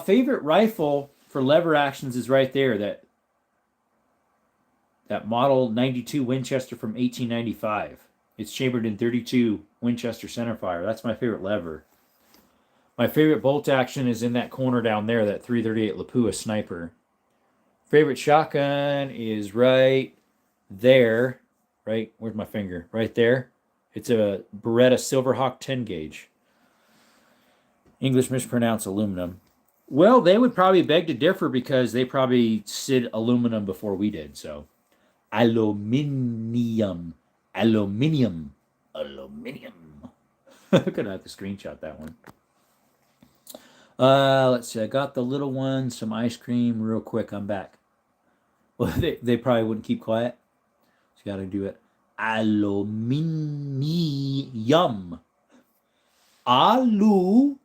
[SPEAKER 1] Favorite rifle for lever actions is right there. That model 92 Winchester from 1895. It's chambered in 32 Winchester centerfire. That's my favorite lever. My favorite bolt action is in that corner down there, that 338 Lapua sniper. Favorite shotgun is right there. Right, where's my finger? Right there. It's a Beretta Silverhawk 10 gauge. English mispronounce aluminum. Well, they would probably beg to differ because they probably said aluminum before we did. So, aluminium, aluminium, aluminium. I'm gonna have to screenshot that one. Let's see. I got the little one some ice cream real quick. I'm back. Well, they probably wouldn't keep quiet. So you got to do it. Aluminium. Aluminium.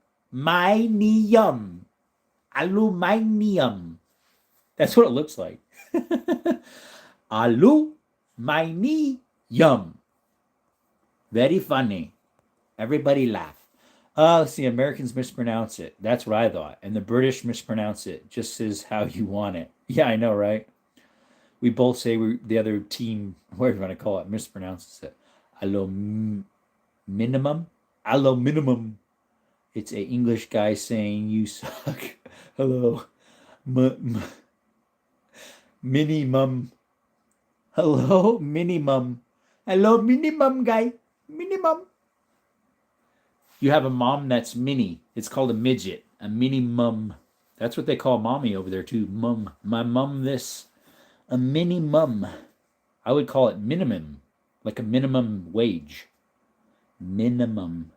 [SPEAKER 1] Aluminium. That's what it looks like. Aluminium. Very funny. Everybody laugh. Let's see. Americans mispronounce it. That's what I thought. And the British mispronounce it. Just says how you want it. Yeah, I know, right? We both say the other team, whatever you want to call it, mispronounces it. Aluminium. Aluminium. It's a English guy saying you suck. Hello. Minimum. Hello, minimum. Hello, minimum guy. Minimum. You have a mom that's mini. It's called a midget. A minimum. That's what they call mommy over there too. Mum. My mum this. A minimum. I would call it minimum. Like a minimum wage. Minimum.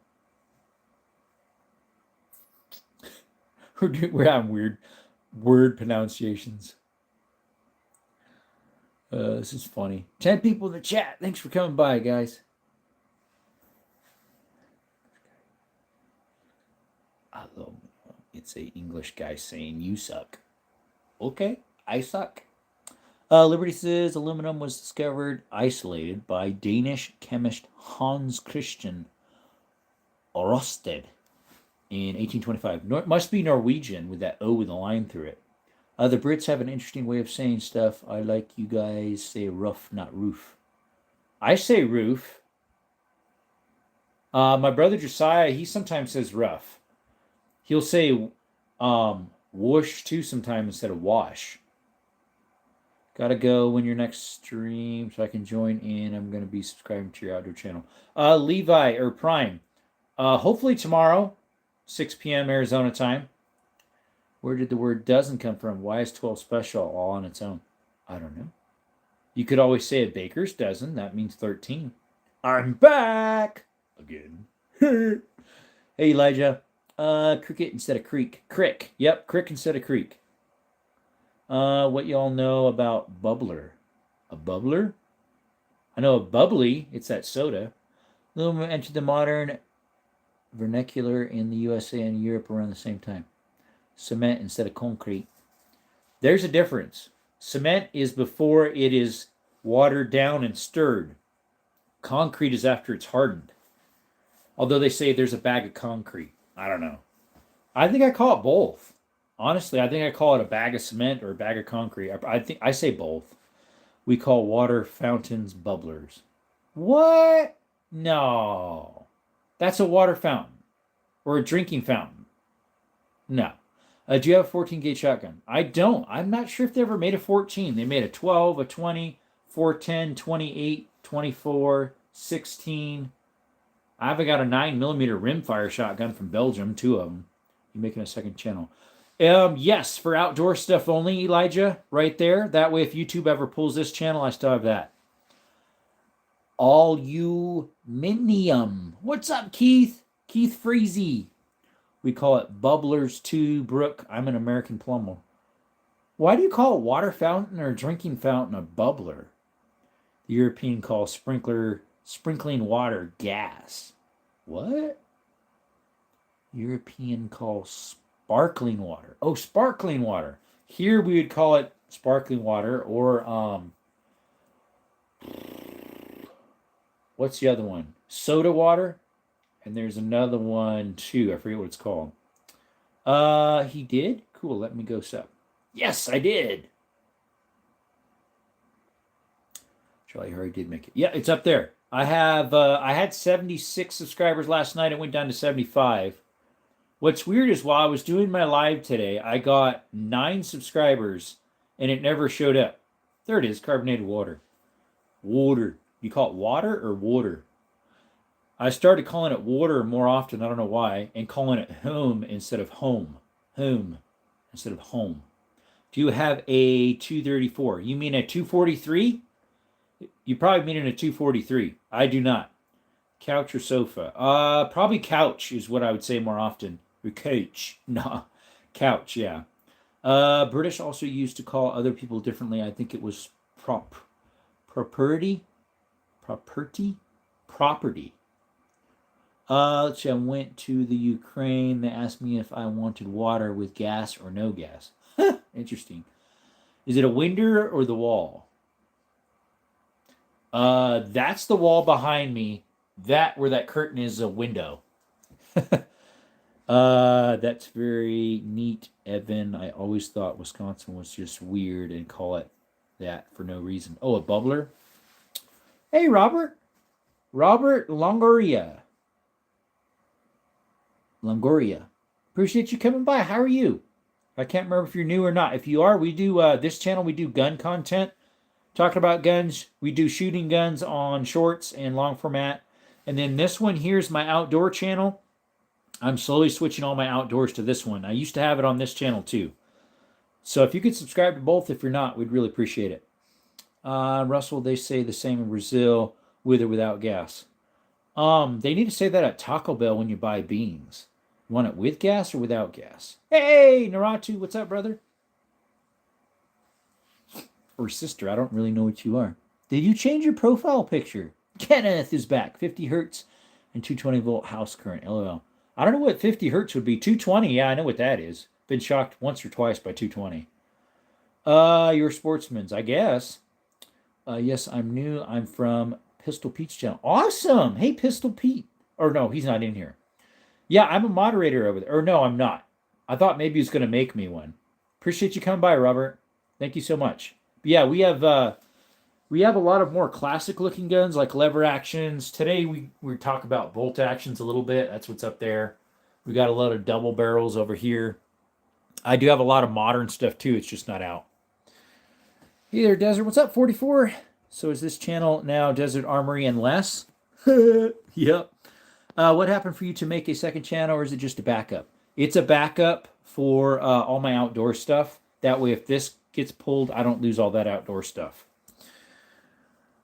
[SPEAKER 1] We're having weird word pronunciations. This is funny. 10 people in the chat. Thanks for coming by, guys. It's a English guy saying you suck. Okay, I suck. Liberty says aluminum was discovered, isolated by Danish chemist Hans Christian Ørsted in 1825. Must be Norwegian with that O with a line through it. The Brits have an interesting way of saying stuff. I like you guys say rough, not roof. I say roof. My brother Josiah, he sometimes says rough. He'll say whoosh too sometimes instead of wash. Gotta go when your next stream so I can join in. I'm going to be subscribing to your outdoor channel. Levi or Prime. Hopefully tomorrow, 6 p.m. Arizona time. Where did the word dozen come from? Why is 12 special all on its own? I don't know. You could always say a baker's dozen. That means 13. I'm back again. Hey, Elijah. Cricket instead of creek. Crick. Yep, crick instead of creek. What y'all know about bubbler? A bubbler? I know a bubbly. It's that soda. Aluminum entered the modern vernacular in the USA and Europe around the same time. Cement instead of concrete. There's a difference. Cement is before it is watered down and stirred. Concrete is after it's hardened. Although they say there's a bag of concrete. I don't know. I think I call it both. Honestly, I think I call it a bag of cement or a bag of concrete. I think I say both. We call water fountains bubblers. What? No. That's a water fountain. Or a drinking fountain. No. Do you have a 14 gauge shotgun? I don't. I'm not sure if they ever made a 14. They made a 12, a 20, 410, 28, 24, 16. I haven't got a 9mm rimfire shotgun from Belgium. 2 of them. You're making a second channel. Yes, for outdoor stuff only, Elijah. Right there. That way, if YouTube ever pulls this channel, I still have that. Aluminium. What's up, Keith? Keith Freezy. We call it bubblers too, Brooke. I'm an American plumber. Why do you call a water fountain or drinking fountain a bubbler? The European calls sprinkling water gas. What? European calls sparkling water. Oh, sparkling water. Here we would call it sparkling water, or what's the other one? Soda water. And there's another one too. I forget what it's called. He did? Cool. Let me go sub. Yes, I did. Charlie Hurry did make it. Yeah, it's up there. I had 76 subscribers last night. It went down to 75. What's weird is while I was doing my live today, I got 9 subscribers and it never showed up. There it is, carbonated water. Water. You call it water or water? I started calling it water more often, I don't know why, and calling it home instead of home. Home instead of home. Do you have a 234? You mean a 243? You probably mean a 243. I do not. Couch or sofa? Probably couch is what I would say more often. Or couch. No. Couch, yeah. British also used to call other people differently. I think it was property. Property. Let's see, I went to the Ukraine. They asked me if I wanted water with gas or no gas. Interesting. Is it a window or the wall? That's the wall behind me. That where that curtain is a window. That's very neat, Evan. I always thought Wisconsin was just weird and call it that for no reason. Oh, a bubbler? Hey, Robert. Robert Longoria. Appreciate you coming by. How are you? I can't remember if you're new or not. If you are, we do this channel, we do gun content. Talking about guns. We do shooting guns on shorts and long format. And then this one here's my outdoor channel. I'm slowly switching all my outdoors to this one. I used to have it on this channel too. So if you could subscribe to both, if you're not, we'd really appreciate it. Russell, they say the same in Brazil, with or without gas. They need to say that at Taco Bell when you buy beans. You want it with gas or without gas? Hey, Naratu, what's up, brother? Or sister, I don't really know what you are. Did you change your profile picture? Kenneth is back. 50 hertz and 220 volt house current. LOL. I don't know what 50 hertz would be. 220, yeah, I know what that is. Been shocked once or twice by 220. You're sportsman's, I guess. Yes, I'm new. I'm from Pistol Pete's channel. Awesome. Hey, Pistol Pete. Or no, he's not in here. Yeah, I'm a moderator over there. Or no, I'm not. I thought maybe he was going to make me one. Appreciate you coming by, Robert. Thank you so much. But yeah, we have a lot of more classic looking guns like lever actions. Today we talk about bolt actions a little bit. That's what's up there. We got a lot of double barrels over here. I do have a lot of modern stuff too. It's just not out. Hey there, Desert. What's up, 44? So is this channel now Desert Armory and less? Yep. What happened for you to make a second channel, or is it just a backup? It's a backup for all my outdoor stuff. That way, if this gets pulled, I don't lose all that outdoor stuff.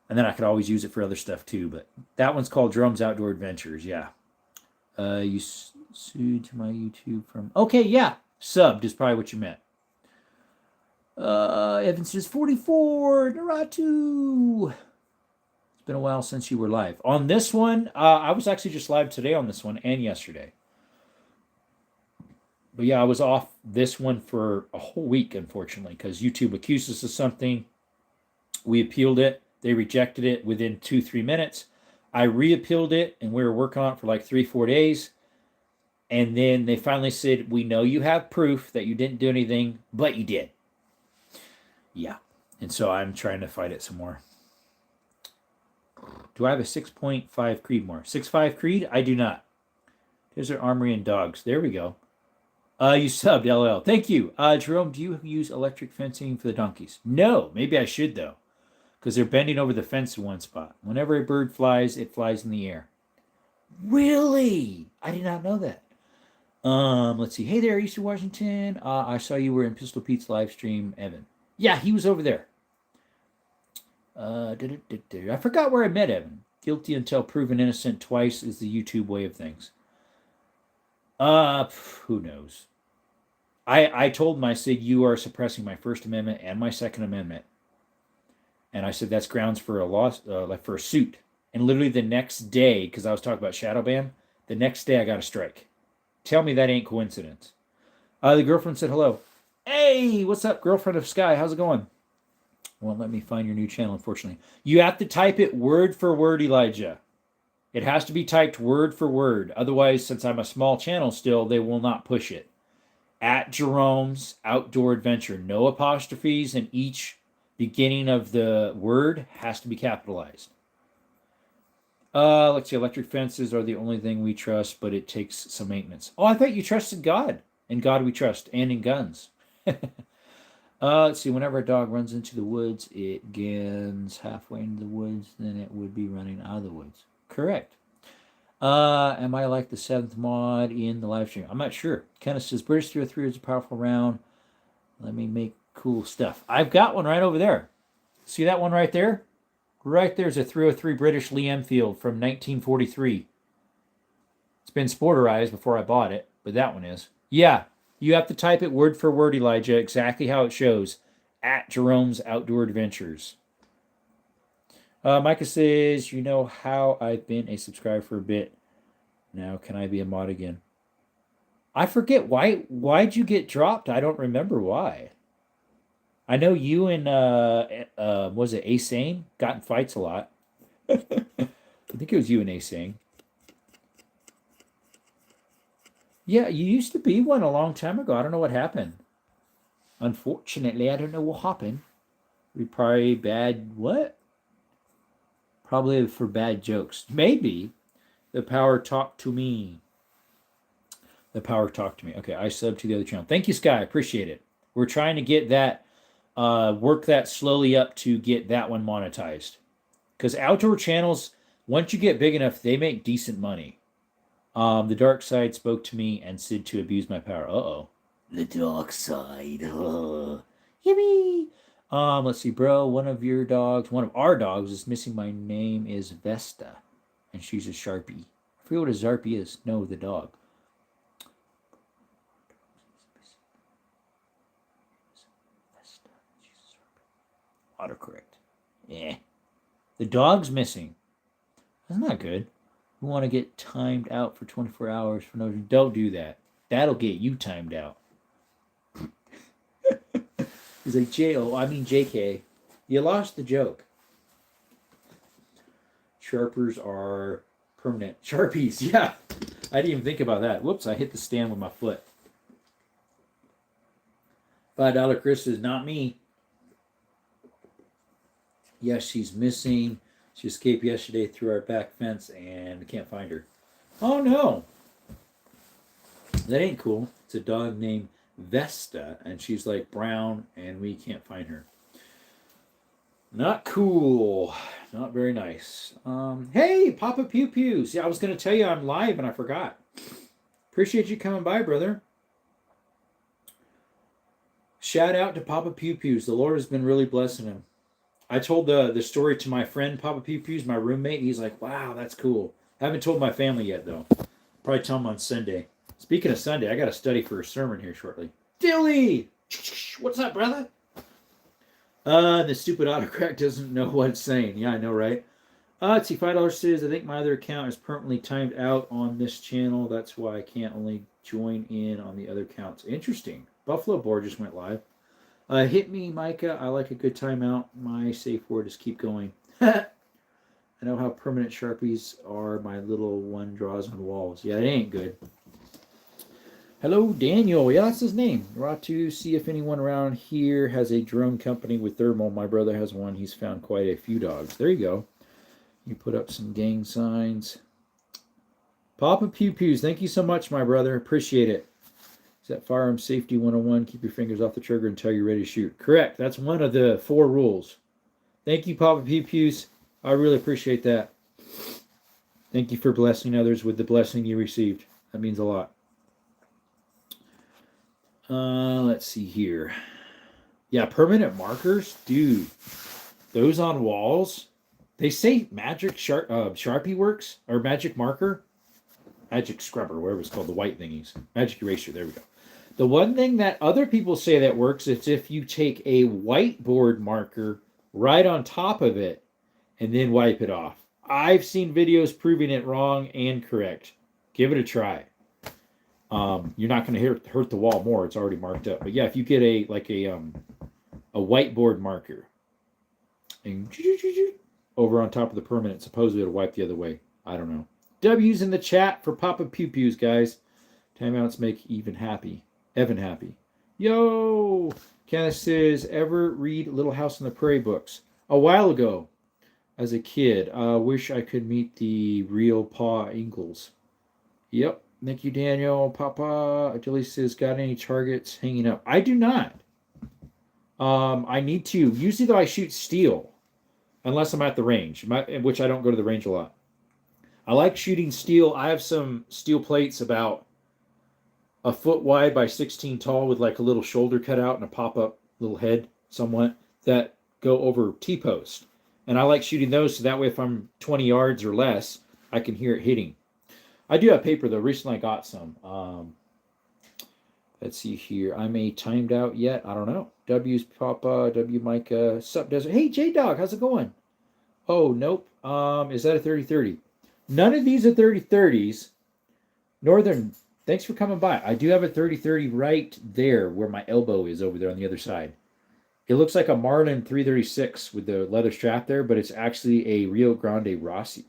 [SPEAKER 1] And then I could always use it for other stuff too. But that one's called Drums Outdoor Adventures. Yeah. You sued to my YouTube from... Okay, yeah. Subbed is probably what you meant. Evan says 44. Naratu. It's been a while since you were live. On this one, I was actually just live today on this one and yesterday. But yeah, I was off this one for a whole week, unfortunately, because YouTube accused us of something. We appealed it. They rejected it within 2-3 minutes. I reappealed it, and we were working on it for like 3-4 days. And then they finally said, we know you have proof that you didn't do anything, but you did. Yeah. And so I'm trying to fight it some more. Do I have a 6.5 Creedmoor? 6.5 Creed? I do not. Desert Armory and Dogs. There we go. You subbed, LL. Thank you. Jerome, do you use electric fencing for the donkeys? No. Maybe I should, though. Because they're bending over the fence in one spot. Whenever a bird flies, it flies in the air. Really? I did not know that. Let's see. Hey there, Eastern Washington. I saw you were in Pistol Pete's live stream, Evan. Yeah, he was over there. I forgot where I met Evan. Guilty until proven innocent twice is the YouTube way of things. Who knows? I told him, I said, you are suppressing my First Amendment and my Second Amendment. And I said, that's grounds for a loss, like for a suit. And literally the next day, because I was talking about shadow ban, the next day I got a strike. Tell me that ain't coincidence. The girlfriend said hello. Hey, what's up, girlfriend of Sky? How's it going? Won't let me find your new channel, unfortunately. You have to type it word for word, Elijah. It has to be typed word for word. Otherwise, since I'm a small channel still, they will not push it. At Jerome's Outdoor Adventure. No apostrophes, and each beginning of the word has to be capitalized. Let's see. Electric fences are the only thing we trust, but it takes some maintenance. Oh, I thought you trusted God. In God we trust, and in guns. Let's see. Whenever a dog runs into the woods, it gets halfway into the woods, then it would be running out of the woods. Correct. Am I like the 7th mod in the live stream? I'm not sure. Kenneth says British 303 is a powerful round. Let me make cool stuff. I've got one right over there. See that one right there? Right there's a 303 British Lee Enfield from 1943. It's been sporterized before I bought it, but that one is. Yeah, you have to type it word for word, Elijah, exactly how it shows. At Jerome's Outdoor Adventures. Micah says, you know how I've been a subscriber for a bit. Now can I be a mod again? I forget why'd you get dropped? I don't remember why. I know you and was it Asane got in fights a lot. I think it was you and Asane. Yeah, you used to be one a long time ago. I don't know what happened. Unfortunately, I don't know what happened. We probably bad what? Probably for bad jokes. Maybe. The power talked to me. The power talked to me. Okay, I subbed to the other channel. Thank you, Sky. Appreciate it. We're trying to get that, work that slowly up to get that one monetized. Because outdoor channels, once you get big enough, they make decent money. The dark side spoke to me and said to abuse my power. Uh-oh. The dark side. Yippee. Let's see, bro. One of our dogs is missing. My name is Vesta, and she's a Sharpie. I forget what a Zarpie is. No, the dog. Autocorrect. Yeah. The dog's missing. That's not good. We want to get timed out for 24 hours for no reason. Don't do that. That'll get you timed out. He's like, JK. You lost the joke. Sharpers are permanent. Sharpies, yeah. I didn't even think about that. Whoops, I hit the stand with my foot. $5 Chris is not me. Yes, she's missing. She escaped yesterday through our back fence and I can't find her. Oh no. That ain't cool. It's a dog named Vesta and she's like brown and we can't find her. Not cool. Not very nice. Hey, Papa Pew Pews. Yeah, I was going to tell you I'm live and I forgot. Appreciate you coming by, brother. Shout out to Papa Pew Pews. The Lord has been really blessing him. I told the story to my friend Papa Pew Pews, my roommate. He's like, wow, that's cool. Haven't told my family yet, though. Probably tell them on Sunday. Speaking of Sunday, I got to study for a sermon here shortly. Dilly! What's up, brother? The stupid autocorrect doesn't know what it's saying. Yeah, I know, right? Let's see, $5 says, I think my other account is permanently timed out on this channel. That's why I can't only join in on the other accounts. Interesting. Buffalo Board just went live. Hit me, Micah. I like a good timeout. My safe word is keep going. I know how permanent Sharpies are. My little one draws on walls. Yeah, it ain't good. Hello, Daniel. Yeah, that's his name. We're to see if anyone around here has a drone company with thermal. My brother has one. He's found quite a few dogs. There you go. You put up some gang signs. Papa Pew Pews, thank you so much, my brother. Appreciate it. Is that Firearm Safety 101? Keep your fingers off the trigger until you're ready to shoot. Correct. That's one of the 4 rules. Thank you, Papa Pew Pews. I really appreciate that. Thank you for blessing others with the blessing you received. That means a lot. Let's see here. Yeah, permanent markers. Dude, those on walls, they say magic Sharpie works, or magic marker. Magic scrubber, whatever it's called, the white thingies. Magic eraser, there we go. The one thing that other people say that works is if you take a whiteboard marker right on top of it and then wipe it off. I've seen videos proving it wrong and correct. Give it a try. You're not going to hurt the wall more. It's already marked up. But yeah, if you get a whiteboard marker and over on top of the permanent, supposedly it'll wipe the other way. I don't know. W's in the chat for Papa Pew Pews, guys. Timeouts make Evan happy. Yo! Kenneth says, ever read Little House on the Prairie books? A while ago, as a kid. Wish I could meet the real Pa Ingalls. Yep. Thank you, Daniel. Papa Dilly says, got any targets hanging up? I do not. I need to. Usually, though, I shoot steel. Unless I'm at the range, which I don't go to the range a lot. I like shooting steel. I have some steel plates about a foot wide by 16 tall with like a little shoulder cut out and a pop-up little head somewhat that go over T-post. And I like shooting those so that way if I'm 20 yards or less, I can hear it hitting. I do have paper though. Recently I got some. Let's see here. Am I timed out yet? I don't know. W's Papa, W Micah, Sup Desert. Hey J-Dog, how's it going? Oh, nope. Is that a 30-30? None of these are 30-30s. Northern, thanks for coming by. I do have a 30-30 right there where my elbow is over there on the other side. It looks like a Marlin 336 with the leather strap there, but it's actually a Rio Grande Rossi.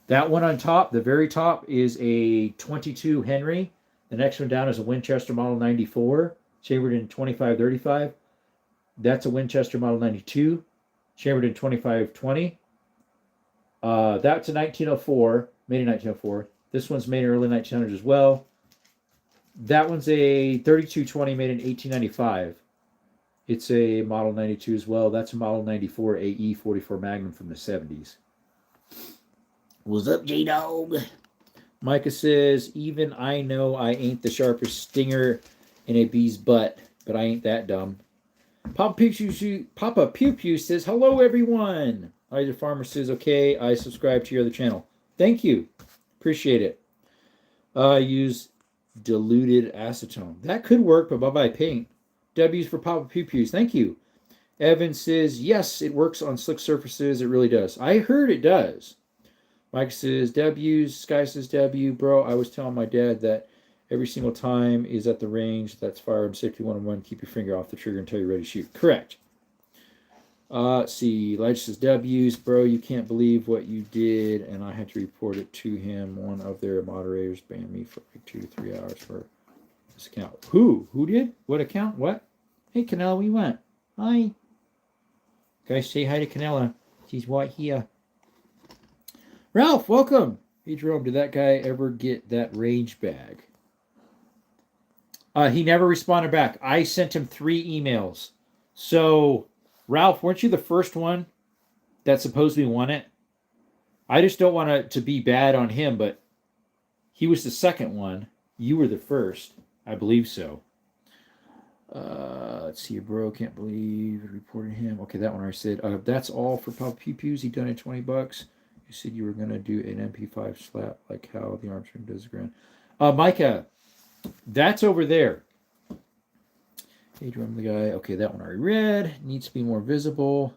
[SPEAKER 1] That one on top, the very top, is a 22 Henry. The next one down is a Winchester Model 94, chambered in 25-35. That's a Winchester Model 92, chambered in 25-20. That's a 1904, made in 1904. This one's made in early 1900s as well. That one's a 3220 made in 1895. It's a Model 92 as well. That's a Model 94 AE 44 Magnum from the 70s.
[SPEAKER 2] What's up, J-Dog?
[SPEAKER 1] Micah says, even I know I ain't the sharpest stinger in a bee's butt, but I ain't that dumb. Papa Pew Pew says, hello, everyone. Elijah Farmer says, okay, I subscribe to your other channel. Thank you. Appreciate it. I use diluted acetone. That could work, but bye-bye paint. W's for Papa Pew Pews. Thank you. Evan says, yes, it works on slick surfaces. It really does. I heard it does. Mike says, W's. Sky says, W. Bro, I was telling my dad that every single time is at the range. That's firearm safety 101. Keep your finger off the trigger until you're ready to shoot. Correct. Let's see. Elijah says, W's. Bro, you can't believe what you did, and I had to report it to him. One of their moderators banned me for like 2 to 3 hours for this account. Who? Who did? What account? What? Hey, Canella, where you went? Hi. Guys, say hi to Canella. She's right here. Ralph, welcome. Hey, Jerome, did that guy ever get that range bag? He never responded back. I sent him 3 emails. So, Ralph, weren't you the first one that supposedly won it? I just don't want to be bad on him, but he was the second one. You were the first. I believe so. Let's see, bro. Can't believe it reported him. Okay, that one I said. That's all for Papa Pew Pews. He done it $20. You said you were going to do an MP5 slap like how the Armstrong does the ground. Micah, that's over there. Hey, Jerome, the guy. Okay, that one I already read. Needs to be more visible.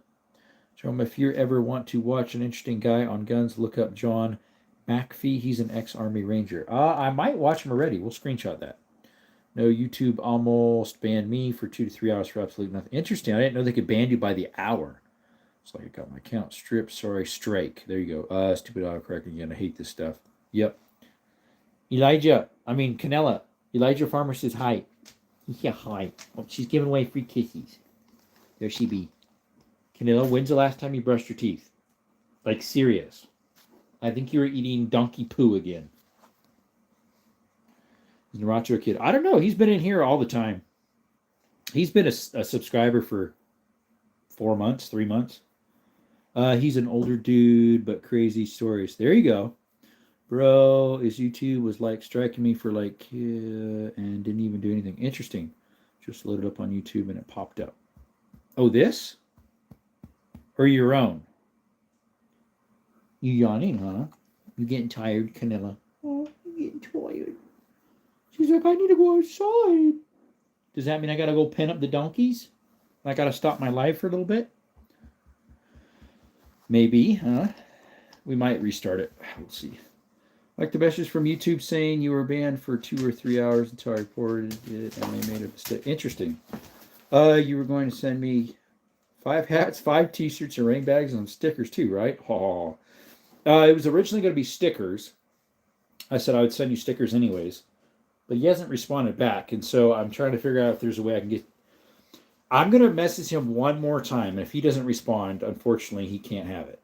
[SPEAKER 1] Jerome, if you ever want to watch an interesting guy on guns, look up John McPhee. He's an ex-Army Ranger. I might watch him already. We'll screenshot that. No, YouTube almost banned me for 2 to 3 hours for absolutely nothing. Interesting. I didn't know they could ban you by the hour. It's like I got my account stripped. Sorry, strike. There you go. Stupid autocorrect again. I hate this stuff. Yep. Canella. Elijah Farmer says hi. Yeah, hi. Oh, she's giving away free kisses. There she be. Canella, when's the last time you brushed your teeth? Like, serious. I think you were eating donkey poo again. Is Naracho a kid? I don't know. He's been in here all the time. He's been a subscriber for 4 months, 3 months. He's an older dude, but crazy stories. There you go. Bro, his YouTube was like striking me for and didn't even do anything. Interesting. Just loaded up on YouTube and it popped up. Oh, this? Or your own? You yawning, huh? You getting tired, Canella? Oh, getting tired. She's like, I need to go outside. Does that mean I gotta go pen up the donkeys? I gotta stop my life for a little bit? Maybe, huh? We might restart it. We'll see. Like the message from YouTube saying you were banned for 2 or 3 hours until I reported it and they made a mistake. Interesting. You were going to send me 5 hats, 5 t-shirts, and rain bags, and stickers too, right? Oh. It was originally going to be stickers. I said I would send you stickers anyways. But he hasn't responded back. And so I'm trying to figure out if there's a way I can get... I'm going to message him one more time. And if he doesn't respond, unfortunately, he can't have it.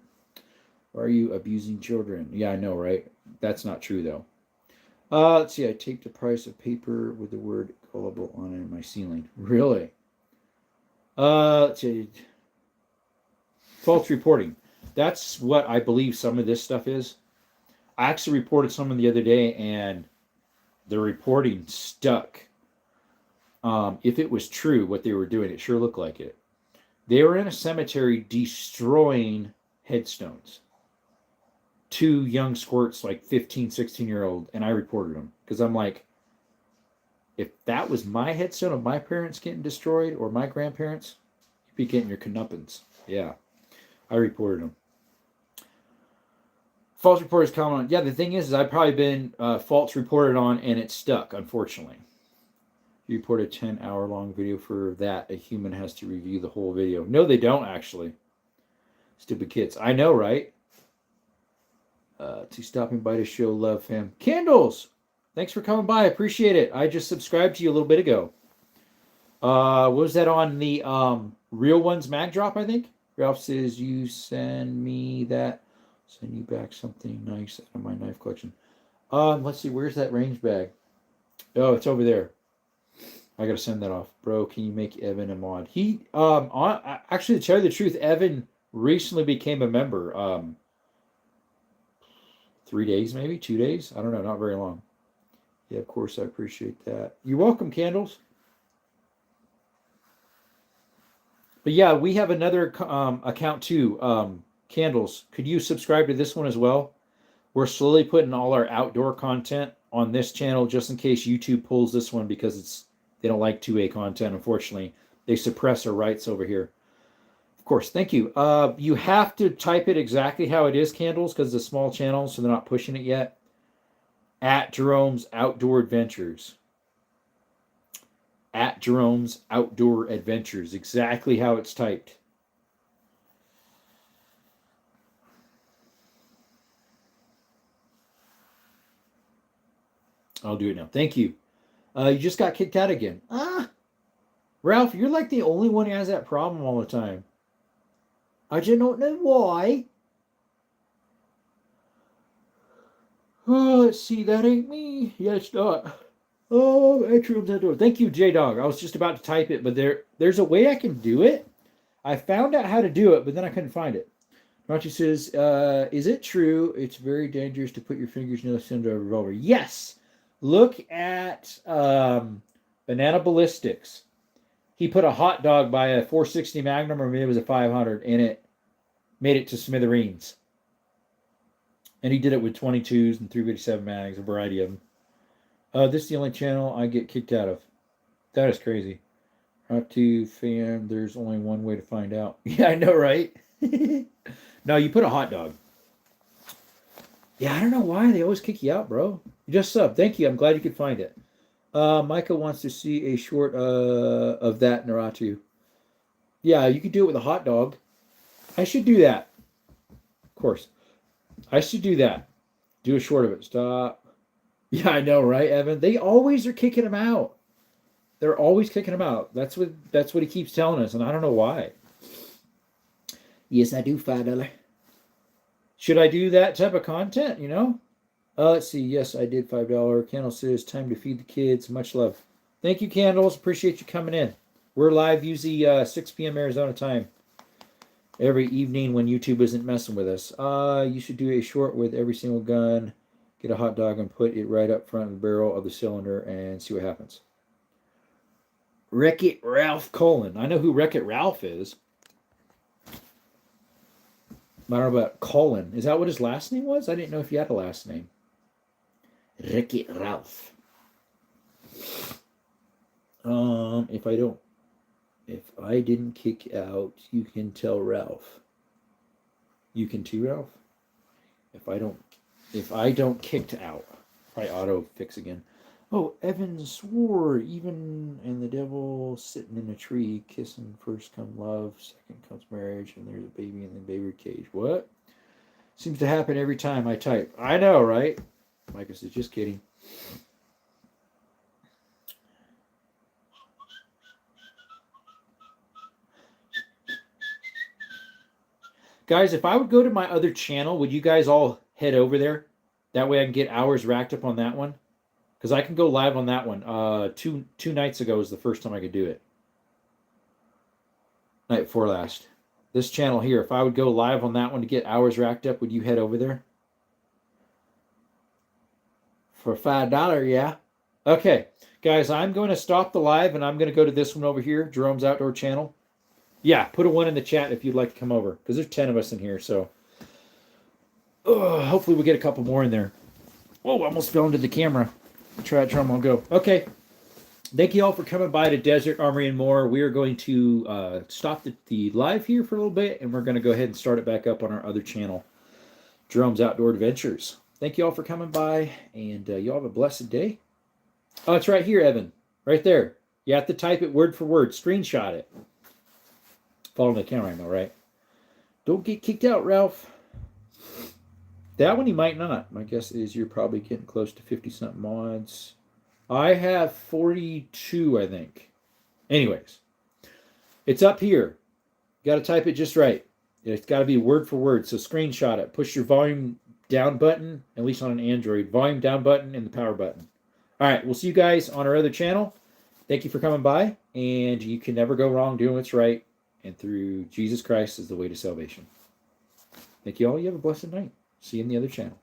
[SPEAKER 1] Why are you abusing children? Yeah, I know, right? That's not true, though. Let's see. I taped the price of paper with the word gullible on it in my ceiling. Really? Let's see. False reporting. That's what I believe some of this stuff is. I actually reported someone the other day, and the reporting stuck. If it was true, what they were doing, it sure looked like it. They were in a cemetery destroying headstones. 2 young squirts, like 15, 16-year-old, and I reported them. Because I'm like, if that was my headstone of my parents getting destroyed, or my grandparents, you'd be getting your comeuppance. Yeah. I reported them. False reporters comment on. Yeah, the thing is I've probably been false reported on, and it's stuck, unfortunately. You report a 10-hour-long video for that. A human has to review the whole video. No, they don't, actually. Stupid kids. I know, right? To stopping by to show love, fam. Candles! Thanks for coming by. I appreciate it. I just subscribed to you a little bit ago. What was that on the Real Ones mag drop, I think? Ralph says, you send me that. Send you back something nice out of my knife collection. Let's see. Where's that range bag? Oh, it's over there. I gotta send that off. Bro, can you make Evan a mod? He, actually, to tell you the truth, Evan recently became a member. 3 days, maybe 2 days. I don't know. Not very long. Yeah, of course. I appreciate that. You're welcome, Candles. But yeah, we have another account too. Candles. Could you subscribe to this one as well? We're slowly putting all our outdoor content on this channel just in case YouTube pulls this one because they don't like 2A content, unfortunately. They suppress our rights over here. Of course, thank you. You have to type it exactly how it is, Candles, because it's a small channel, so they're not pushing it yet. At Jerome's Outdoor Adventures. At Jerome's Outdoor Adventures. Exactly how it's typed. I'll do it now. Thank you. You just got kicked out again. Ralph, you're like the only one who has that problem all the time. I just don't know why. Oh, let's see. That ain't me. Yeah, it's not. Oh, Atrium's outdoor. Thank you, J-Dog. I was just about to type it, but there's a way I can do it. I found out how to do it, but then I couldn't find it. Rachi says, is it true it's very dangerous to put your fingers nose into a revolver? Yes. Look at Banana Ballistics. He put a hot dog by a 460 Magnum, or maybe it was a 500, and it made it to smithereens. And he did it with 22s and 357 mags, a variety of them. This is the only channel I get kicked out of. That is crazy. Not to fan, there's only one way to find out. Yeah, I know, right? No, you put a hot dog. Yeah, I don't know why they always kick you out, bro. You just sub. Thank you. I'm glad you could find it. Micah wants to see a short of that, Naratu. Yeah, you could do it with a hot dog. I should do that. Of course. I should do that. Do a short of it. Stop. Yeah, I know, right, Evan? They always are kicking him out. They're always kicking him out. That's what he keeps telling us, and I don't know why. Yes, I do, $5. Should I do that type of content, you know? Let's see. Yes, I did $5. Candle says, time to feed the kids. Much love. Thank you, Candles. Appreciate you coming in. We're live usually 6 p.m. Arizona time. Every evening when YouTube isn't messing with us. You should do a short with every single gun. Get a hot dog and put it right up front of the barrel of the cylinder and see what happens. Wreck-It Ralph Colin. I know who Wreck-It Ralph is. I don't know about Colin. Is that what his last name was? I didn't know if he had a last name. Wreck-It Ralph. If I didn't kick out, you can tell Ralph. You can too, Ralph? If I don't kicked out. Probably auto fix again. Oh, Evan swore even and the devil sitting in a tree kissing. First come love, second comes marriage, and there's a baby in the baby cage. What? Seems to happen every time I type. I know, right? Micah says, just kidding. Guys, if I would go to my other channel, would you guys all head over there? That way I can get hours racked up on that one. Because I can go live on that one. Two nights ago was the first time I could do it. Night before last. This channel here, if I would go live on that one to get hours racked up, would you head over there? For $5, yeah. Okay, guys, I'm going to stop the live and I'm going to go to this one over here, Jerome's Outdoor Channel. Yeah, put a 1 in the chat if you'd like to come over, because there's 10 of us in here, so hopefully we'll get a couple more in there. Whoa, almost fell into the camera. Try it, drum, I'll go. Okay, thank you all for coming by to Desert Armory and More. We are going to stop the live here for a little bit, and we're going to go ahead and start it back up on our other channel, Jerome's Outdoor Adventures. Thank you all for coming by, and you all have a blessed day. Oh, it's right here, Evan. Right there. You have to type it word for word. Screenshot it. Following the camera, I know, right? Don't get kicked out, Ralph. That one you might not. My guess is you're probably getting close to 50-something mods. I have 42, I think. Anyways, it's up here. You got to type it just right. It's got to be word for word. So screenshot it. Push your volume down button, at least on an Android. Volume down button and the power button. All right, we'll see you guys on our other channel. Thank you for coming by. And you can never go wrong doing what's right. And through Jesus Christ is the way to salvation. Thank you all. You have a blessed night. See you in the other channel.